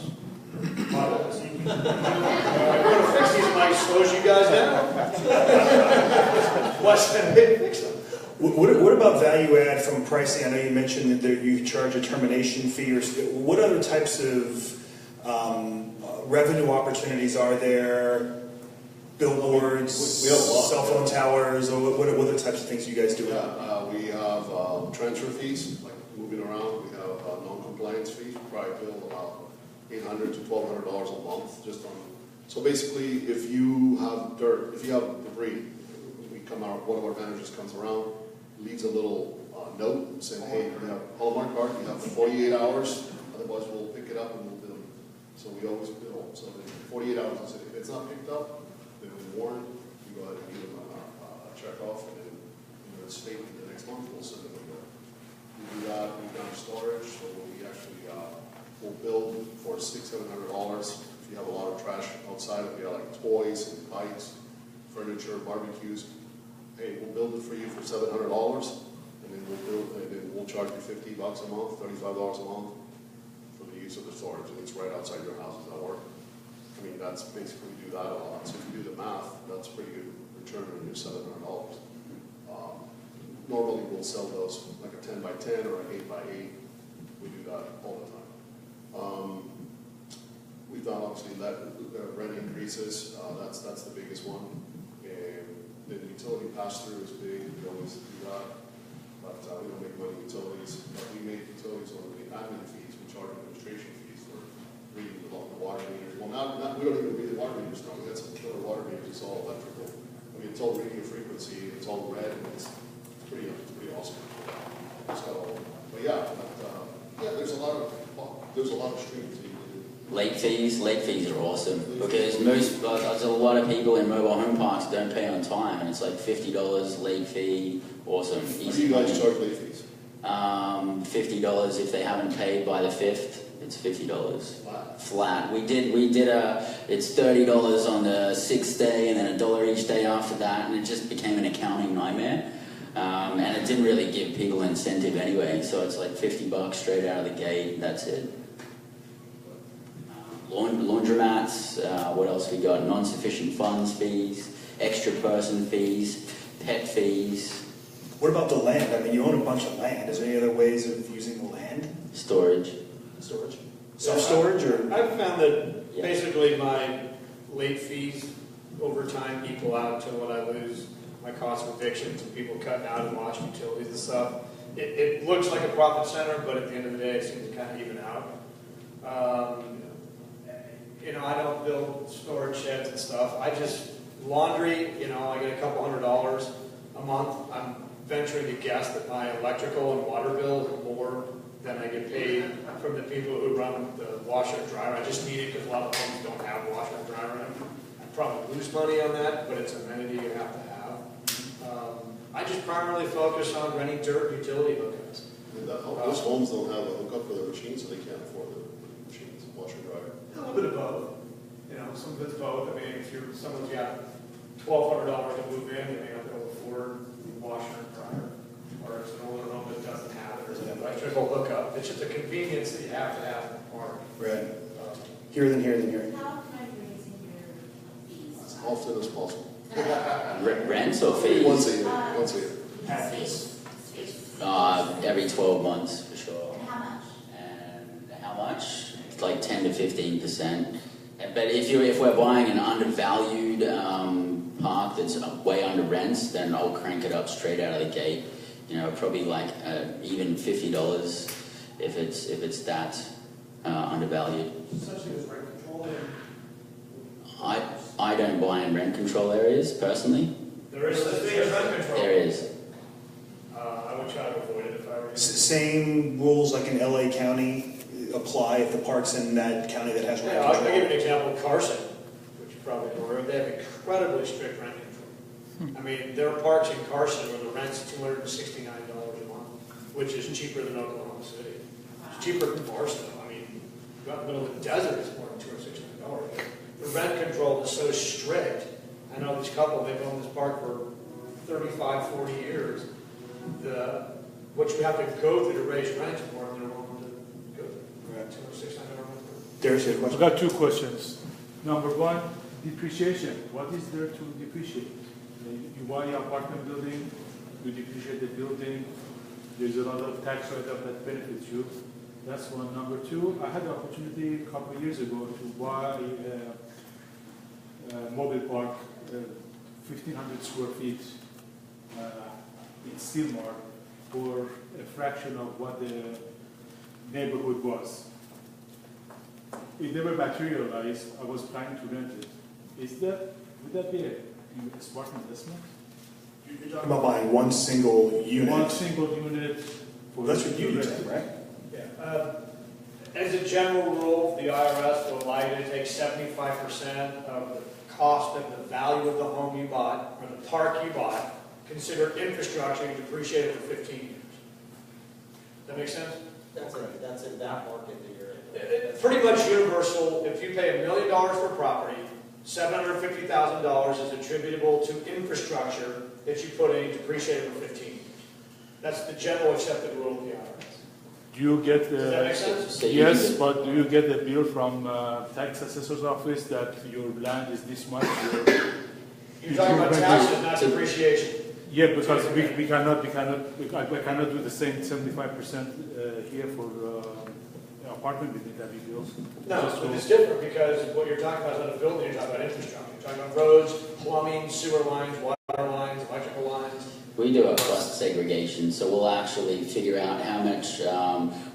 B: I'm going to fix these and I slows you guys down. What's that? Fix them.
A: What about value add from pricing? I know you mentioned that you charge a termination fee. Or what other types of revenue opportunities are there? Billboards, cell phone towers, or what other types of things you guys do?
E: Yeah, we have transfer fees, like moving around. We have non-compliance fees. We probably bill about $800 to $1,200 a month just on. So basically, if you have dirt, if you have debris, we come out. One of our managers comes around, leaves a little note saying, "Hey, you have Hallmark card. You have 48 hours. Otherwise, we'll pick it up and we'll bill." So we always bill. So in 48 hours, if it's not picked up, then we warn. You go ahead and give them a check off, and then the statement the next month we'll send them a bill. We do that. We've done storage, so we actually will bill for $600-700 if you have a lot of trash outside. If you have like toys and bikes, furniture, barbecues, hey, we'll build it for you for $700, and then we'll charge you $50 a month, $35 a month for the use of the storage, and it's right outside your house. Does that work? I mean, that's basically, we do that a lot. So if you do the math, that's a pretty good return on your $700. Normally we'll sell those like a 10 by 10 or an 8 by 8. We do that all the time. We've done obviously rent increases. That's the biggest one. And the utility pass-through is big. We always do that. But we don't make money in utilities. But we make utilities on the admin fees. We charge administration fees for reading the water meters. Well, we don't even read the water meters now. We got some killer water meters. It's all electrical. I mean, it's all radio frequency. It's all red, and it's pretty awesome. So, but yeah, there's a lot of streams.
D: Late fees are awesome because there's a lot of people in mobile home parks don't pay on time, and it's like $50 late fee. Awesome.
E: What do you guys charge late fees?
D: $50 if they haven't paid by the 5th. It's $50 flat. We did it's $30 on the 6th day and then $1 each day after that, and it just became an accounting nightmare. And it didn't really give people incentive anyway, so it's like $50 straight out of the gate. That's it. Laundromats. What else we got? Non-sufficient funds fees, extra person fees, pet fees.
A: What about the land? I mean, you own a bunch of land. Is there any other ways of using the land?
D: Storage.
A: Self-storage, or?
B: I've found that basically my late fees over time equal out to what I lose my cost of evictions and people cutting out and watching utilities and stuff. It looks like a profit center, but at the end of the day, it seems to kind of even out. I don't build storage sheds and stuff. I just, laundry, I get a couple $100 a month. I'm venturing to guess that my electrical and water bill is more then I get paid from the people who run the washer and dryer. I just need it because a lot of homes don't have washer and dryer in them. I probably lose money on that, but it's an amenity you have to have. I just primarily focus on renting dirt utility hookups.
Q: Most homes don't have a hookup for their machines, so they can't afford the machines, washer and dryer.
B: A little bit of both. You know, some of it's both. I mean, if someone's got $1,200 to move in, they may not be able to afford washer and dryer. Or it's an older home that doesn't have it, or it's an electrical hookup. It's just a convenience that you have to have in the park.
A: Right. Here, then here, then here.
I: How can I raise your fees?
Q: As often as possible.
D: Rents or fees?
Q: Once a year, once a year.
D: Every 12 months for sure.
I: And how much?
D: And how much? It's like 10 to 15%. But if we're buying an undervalued park that's way under rents, then I'll crank it up straight out of the gate. You know, probably like even $50 if it's that undervalued.
J: Essentially, it's rent control.
D: I don't buy in rent control areas personally.
B: There is such thing as rent control.
D: There is.
B: I would try to avoid it if I were you.
A: Same rules like in LA County apply if the park's in that county that has rent
B: Yeah, I'll
A: control.
B: give you an example. Carson, which you probably know of, they have incredibly strict rent control. I mean, there are parks in Carson where the rent's $269 a month, which is cheaper than Oklahoma City. It's cheaper than Barstow. I mean, you got in the middle of the desert, it's more than $269. The rent control is so strict. I know this couple, they've owned this park for 35, 40 years. What you have to go through to raise rent is more than they're willing to go through.
A: Right.
B: $269 a month.
A: There's your question.
T: I've got two questions. Number one, depreciation. What is there to depreciate? You buy an apartment building, you depreciate the building, there's a lot of tax write-up that benefits you. That's one. Number two, I had the opportunity a couple of years ago to buy a mobile park, 1,500 square feet in Stillmar for a fraction of what the neighborhood was. It never materialized. I was planning to rent it. Would that be a smart investment?
A: You're talking about buying one single unit.
T: One single unit.
A: That's what you do, right?
B: Yeah. As a general rule, the IRS will allow you to take 75% of the cost of the value of the home you bought, or the park you bought, consider infrastructure, and depreciate it for 15 years. Does that make sense?
G: That's in that market that you're in.
B: It's pretty much universal. If you pay $1 million for property, $750,000 is attributable to infrastructure that you put in, depreciated for 15 years. That's the general accepted rule of the IRS.
T: Do you get
B: Does that make sense?
T: yes, but do you get a bill from tax assessor's office that your land is this much?
B: You're talking about taxes, not depreciation.
T: Yeah, because we cannot do the same 75% here for apartment building that we build.
B: No, but it's different because what you're talking about is not a building, you're talking about infrastructure. You're talking about roads, plumbing, sewer lines, water lines, electrical lines.
D: We do a cost segregation, so we'll actually figure out how much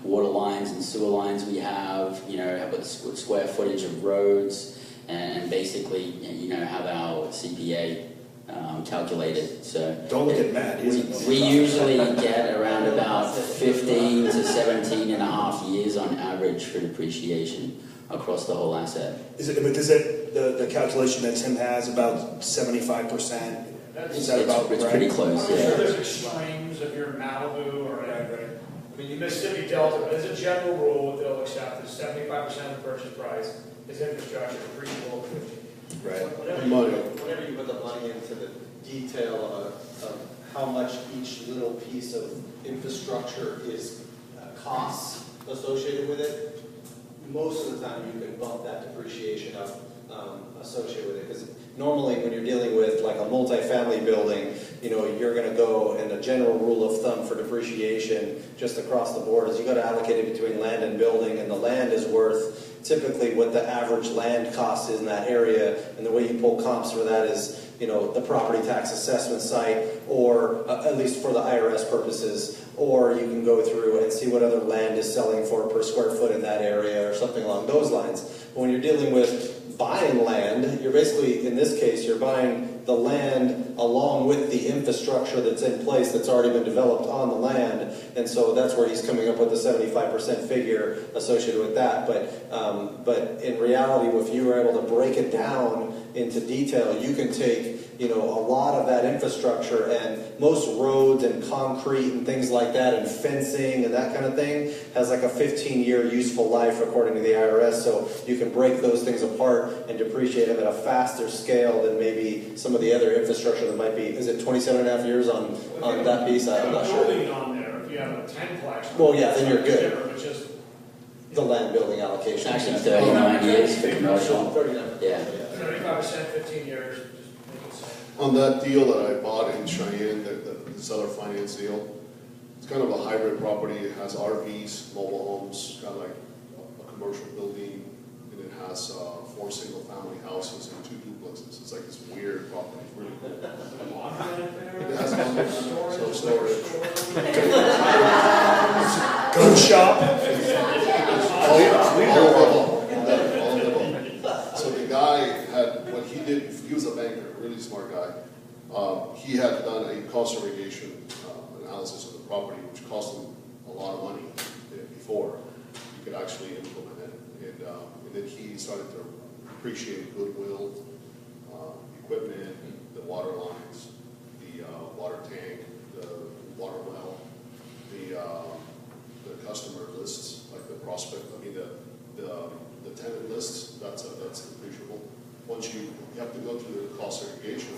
D: water lines and sewer lines we have, you know, what square footage of roads, and basically, you know, have our CPA calculated. So
A: don't look at Matt.
D: We usually get around about 15 to 17 and a half years on average for depreciation across the whole asset.
A: Is it the calculation that Tim has about 75%? Is that about
D: it's
A: right?
D: pretty close.
B: I'm sure there's extremes if you're in Malibu or I mean, you Mississippi Delta, but as a general rule, what they'll accept is 75% of the purchase price is infrastructure, depreciable over 15 years.
A: Right.
G: Whenever you put the money into the detail of how much each little piece of infrastructure is costs associated with it, most of the time you can bump that depreciation up associated with it. Because normally when you're dealing with like a multi-family building, you know, you're going to go, and the general rule of thumb for depreciation just across the board is you got to allocate it between land and building, and the land is worth typically what the average land cost is in that area, and the way you pull comps for that is, you know, the property tax assessment site, or at least for the IRS purposes, or you can go through and see what other land is selling for per square foot in that area or something along those lines. But when you're dealing with
C: buying land. You're basically, in this case, you're buying the land along with the infrastructure that's in place that's already been developed on the land. And so that's where he's coming up with the 75% figure associated with that. But in reality, if you were able to break it down into detail, you can take, you know, a lot of that infrastructure, and most roads and concrete and things like that and fencing and that kind of thing has like a 15-year useful life according to the IRS. So you can break those things apart and depreciate them at a faster scale than maybe some of the other infrastructure that might be. Is it 27 and a half years on that piece? I'm not sure.
B: Building on there, if you have a 10-plex.
C: Well, yeah, then you're good.
B: Different, but just
C: The land building allocation.
D: Actually, 39 years for commercial.
C: 39.
D: Yeah.
M: 35%, 15 years.
Q: On that deal that I bought in Cheyenne, the seller finance deal, it's kind of a hybrid property. It has RVs, mobile homes, kind of like a commercial building, and it has 4 single-family houses and 2 duplexes. It's like this weird property. It's really cool. It has some storage.
A: Gun shop.
Q: All of them. So the guy had, what he did, he was a banker, really smart guy. He had done a cost segregation analysis of the property, which cost him a lot of money before he could actually implement it. And then he started to appreciate goodwill, equipment, the water lines, the water tank, the water well, the customer lists, like the prospect, the tenant lists, that's appreciable. Once you have to go through the cost segregation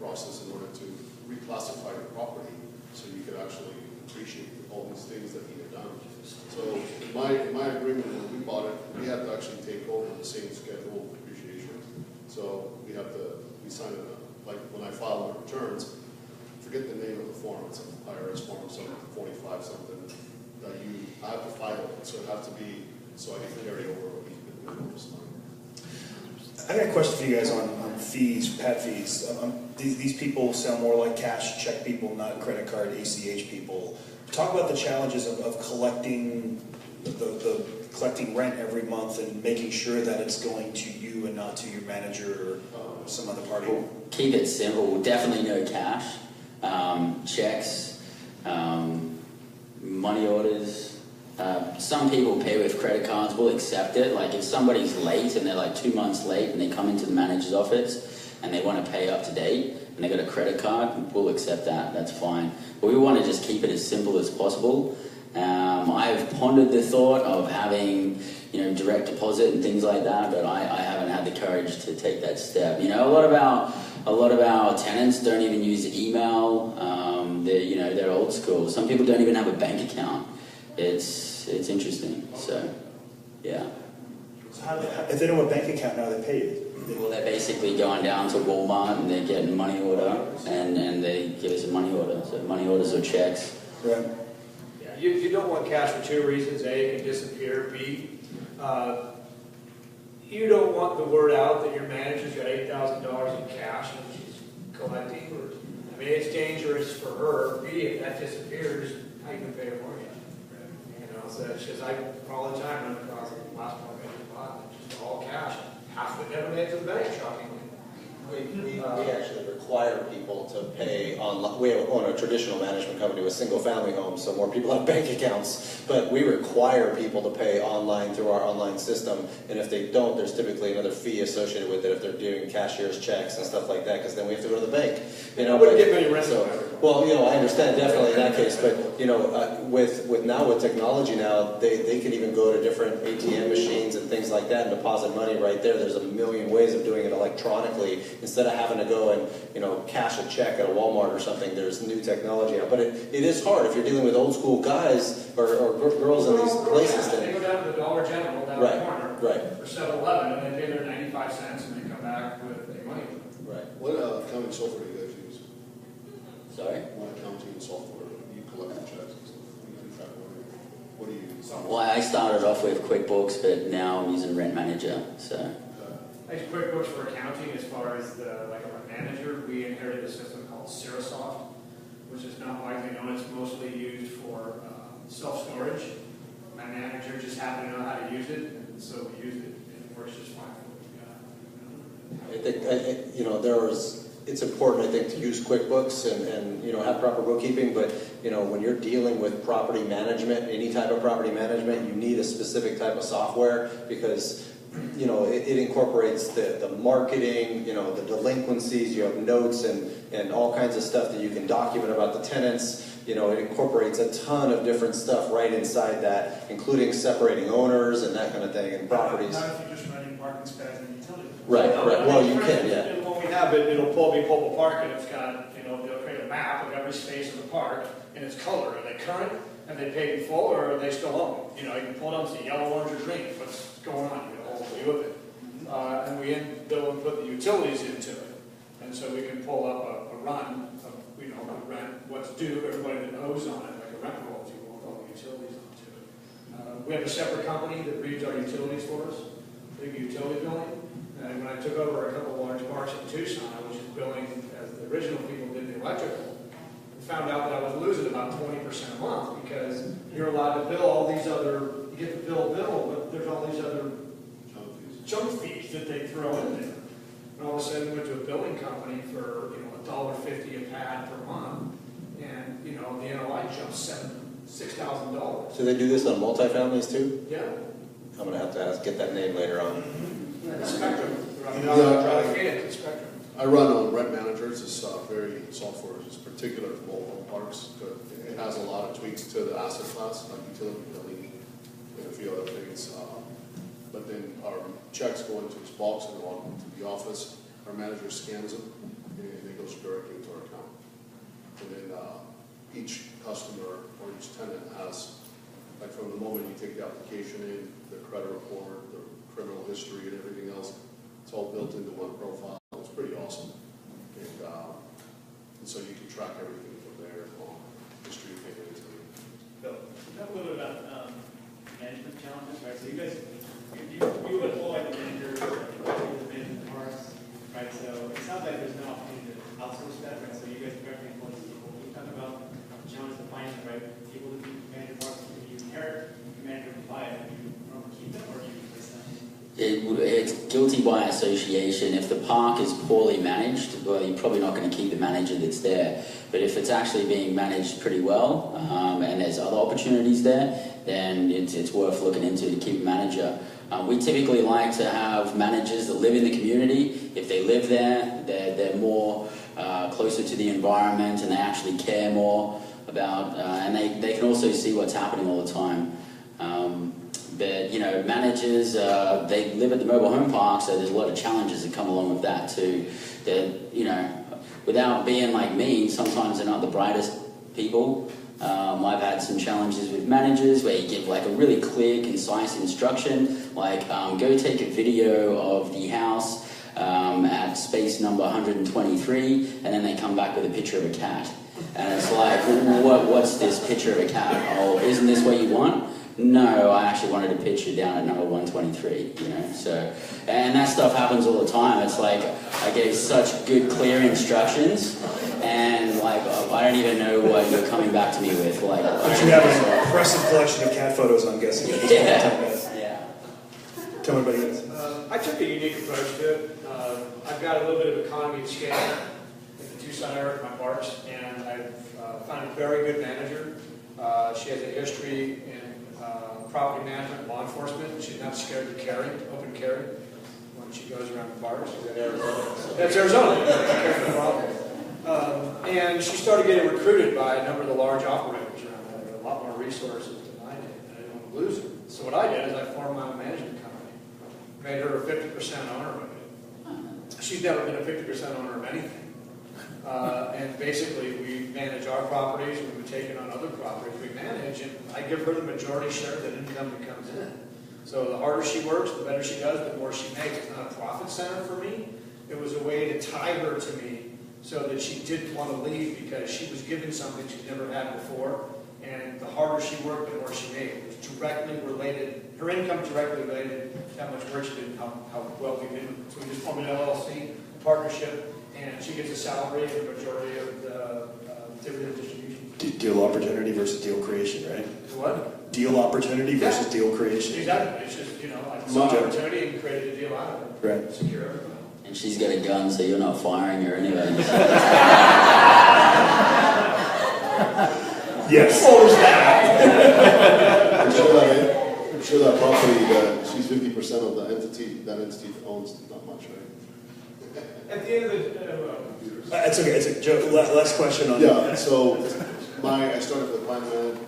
Q: process in order to reclassify the property so you could actually appreciate all these things that he had done. So in my agreement when we bought it, we had to actually take over the same schedule of depreciation. So we signed it, like when I filed my returns, forget the name of the form, it's an IRS form, something 45 something, that I have to file it, so it has to be, so I can carry over what he's been doing all this time.
A: I got a question for you guys on fees, pad fees. These people sound more like cash check people, not credit card ACH people. Talk about the challenges of collecting collecting rent every month and making sure that it's going to you and not to your manager or some other party.
D: Keep it simple. Definitely no cash, checks, money orders. Some people pay with credit cards. We'll accept it. Like if somebody's late and they're like 2 months late and they come into the manager's office and they want to pay up to date and they got a credit card, we'll accept that. That's fine. But we want to just keep it as simple as possible. I've pondered the thought of having, direct deposit and things like that, but I haven't had the courage to take that step. A lot of our tenants don't even use email. They're old school. Some people don't even have a bank account. It's interesting. So, yeah.
A: So if they don't have a bank account now, they pay it.
D: Well, they're basically going down to Walmart and they're getting money order, and they give us a money order. So money orders or checks.
A: Right.
M: Yeah, you don't want cash for 2 reasons. A, it can disappear. B, you don't want the word out that your manager's got $8,000 in cash and she's collecting. It's dangerous for her. B, if that disappears, how you going to pay her mortgage? So that's just, all the time run across the last one I bought, just all cash. Half of it never made to the bank, shockingly.
G: We actually require people to pay online. We own a traditional management company with single-family homes, so more people have bank accounts. But we require people to pay online through our online system, and if they don't, there's typically another fee associated with it if they're doing cashier's checks and stuff like that, because then we have to go to the bank.
M: I wouldn't get many rent.
G: Well, I understand definitely in that case, but with technology now, they can even go to different ATM machines and things like that and deposit money right there. There's a million ways of doing it electronically instead of having to go and cash a check at a Walmart or something. There's new technology out, but it is hard if you're dealing with old school guys or girls in these places.
M: They go down to the Dollar General down the corner for 7-Eleven and they pay their 95 cents and they come back with their money.
Q: Right. What accounting software do you guys use?
D: Sorry?
Q: What accounting software do you collect the checks and stuff? What do you use?
D: Well, I started off with QuickBooks, but now I'm using Rent Manager. So.
M: I use QuickBooks for accounting. As far as a manager, we inherited a system called Sirasoft, which is not widely known. It's mostly used for self-storage. My manager just happened to know how to use it, and so we used it, and it works just fine for what we got.
C: you know, it's important, I think, to use QuickBooks and you know, have proper bookkeeping, but you know, when you're dealing with property management, any type of property management, you need a specific type of software because you know, it incorporates the marketing, you know, the delinquencies, you have notes and all kinds of stuff that you can document about the tenants. You know, it incorporates a ton of different stuff right inside that, including separating owners and that kind of thing and properties.
A: Not if you're just running parking spares and utilities.
C: Right, right. Well, you can, yeah.
B: And when we have it, it'll pull a park and it's got, you know, they'll create a map of every space in the park and its color. Are they current? Have they paid in full or are they still owned? You know, you can pull it up and see yellow, orange, or green. What's going on? You get a whole view of it. And we bill and put the utilities into it. And so we can pull up a run of, you know, rent, what's due, everybody that owes on it, like a rent roll, if you will, with all the utilities onto it. We have a separate company that reads our utilities for us, big utility billing. And when I took over a couple of large parks in Tucson, I was just billing as the original people did the electrical. And found out that I was losing about 20% a month because you're allowed to bill all these other, you get the bill, but there's all these other chunk fees that they throw in there. And all of a sudden we went to a billing company for, you know, $1.50 a pad per month. And, you know, the NOI jumped $6,000.
C: So they do this on multifamilies too?
B: Yeah.
C: I'm going to have to get that name later on.
B: Spectrum. Spectrum.
Q: I run on Rent Managers. This very software is particular to mobile home parks. It has a lot of tweaks to the asset class, like utility billing and a few other things. But then our checks go into this box and log into the office. Our manager scans them and it goes directly into our account. And then each customer or each tenant has, like from the moment you take the application in, the credit report, the criminal history and everything else, it's all built into one profile. It's pretty awesome. And so you can track everything from there, history of payments.
U: Bill, talk a little bit about management challenges, right? So you guys, you employ the managers, the management parks, right? So it sounds like there's no opportunity to outsource that, right? So you guys directly employ these people. When you talk about the challenge of finding the right people to manage parks, if you inherit the manager to buy it, do you keep them or do you replace them?
D: It's guilty by association. If the park is poorly managed, well, you're probably not going to keep the manager that's there. But if it's actually being managed pretty well, and there's other opportunities there, then it's worth looking into to keep a manager. We typically like to have managers that live in the community. If they live there, they're more closer to the environment and they actually care more about, and they can also see what's happening all the time. But, you know, managers, they live at the mobile home park, so there's a lot of challenges that come along with that too. That, you know, without being like me, sometimes they're not the brightest people. I've had some challenges with managers where you give like a really clear, concise instruction, like go take a video of the house at space number 123, and then they come back with a picture of a cat. And it's like, what's this picture of a cat? Oh, isn't this what you want? No, I actually wanted a picture down at number 123, you know, so, and that stuff happens all the time. It's like, I gave such good, clear instructions, and like, I don't even know what you're coming back to me with, like.
A: But you have an impressive collection of cat photos, I'm guessing.
D: Yeah.
A: Tell me about you guys.
B: I took a unique approach to it. I've got a little bit of economy of scale in the Tucson area of my parks, and I've found a very good manager. She has a history in property management, law enforcement. She's not scared to carry, open carry, when she goes around the bars. That's Arizona. And she started getting recruited by a number of the large operators around there with a lot more resources than I did, and I didn't want to lose her. So what I did is I formed my own management company, made her a 50% owner of it. She's never been a 50% owner of anything. And basically, we manage our properties, and we take it on other properties we manage, and I give her the majority share of the income that comes in. So the harder she works, the better she does, the more she makes. It's not a profit center for me. It was a way to tie her to me so that she didn't want to leave because she was given something she'd never had before. And the harder she worked, the more she made. It was directly related, her income directly related to how much work she did and how well we did. So we just formed an LLC, a partnership, and she gets a salary and the majority of the dividend distribution.
A: Deal opportunity versus deal creation, right?
B: What?
A: Deal opportunity versus deal creation.
B: Exactly. It's just, you know, I saw an opportunity and created a deal out of it.
A: Right.
B: Secure everybody.
D: And She's got a gun, so you're not firing her anyway.
A: Yes. What was that?
Q: I'm sure that property that she's 50% of the entity that entity owns not much, right?
M: At the end of the,
A: It's okay. It's a joke. Last question on
Q: Yeah.
A: that.
Q: So I started with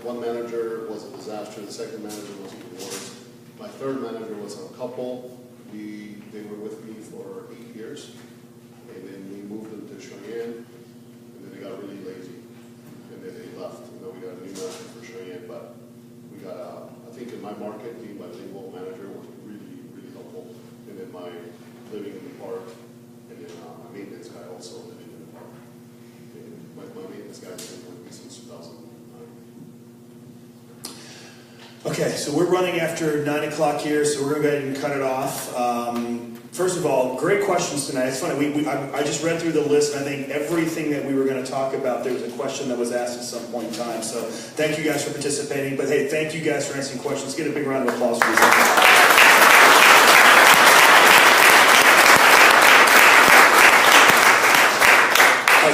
Q: one manager was a disaster. The second manager was even worse. My third manager was a couple. They were with me for 8 years, and then we moved them to Cheyenne, and then they got really lazy, and then they left. You know, we got a new manager for Cheyenne, but we got I think in my market, being bilingual manager was really, really helpful. And then my living in the park, and then my maintenance guy also living in the park. And my maintenance guy's been with me since 2009.
A: Okay, so we're running after 9 o'clock here, so we're going to go ahead and cut it off. First of all, great questions tonight. It's funny, I just read through the list, and I think everything that we were going to talk about, there was a question that was asked at some point in time. So thank you guys for participating. But hey, thank you guys for answering questions. Get a big round of applause for these.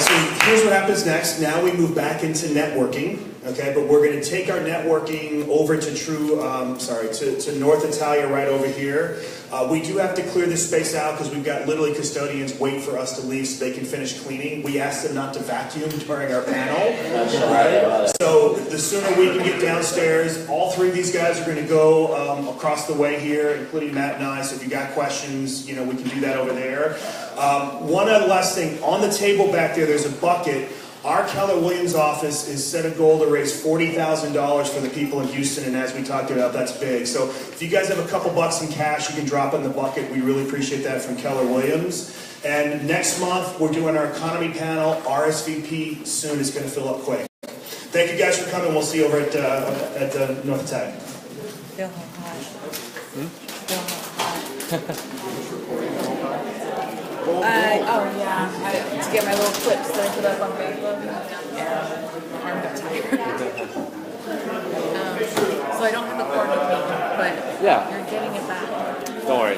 A: So here's what happens next. Now we move back into networking, okay? But we're going to take our networking over to to North Italia right over here. We do have to clear this space out because we've got literally custodians wait for us to leave so they can finish cleaning. We asked them not to vacuum during our panel. Right? So the sooner we can get downstairs, all three of these guys are going to go across the way here, including Matt and I. So if you got questions, we can do that over there. One other last thing. On the table back there, there's a bucket. Our Keller Williams office is set a goal to raise $40,000 for the people in Houston, and as we talked about, that's big. So if you guys have a couple bucks in cash, you can drop in the bucket. We really appreciate that from Keller Williams. And next month, we're doing our economy panel. RSVP soon is going to fill up quick. Thank you guys for coming. We'll see you over at North Italia.
K: Still hot. Oh yeah, to get my little clips that I put up on Facebook. Yeah, I'm tired. So I don't have the cord with me, but
H: yeah,
K: you're getting it back.
H: Don't worry.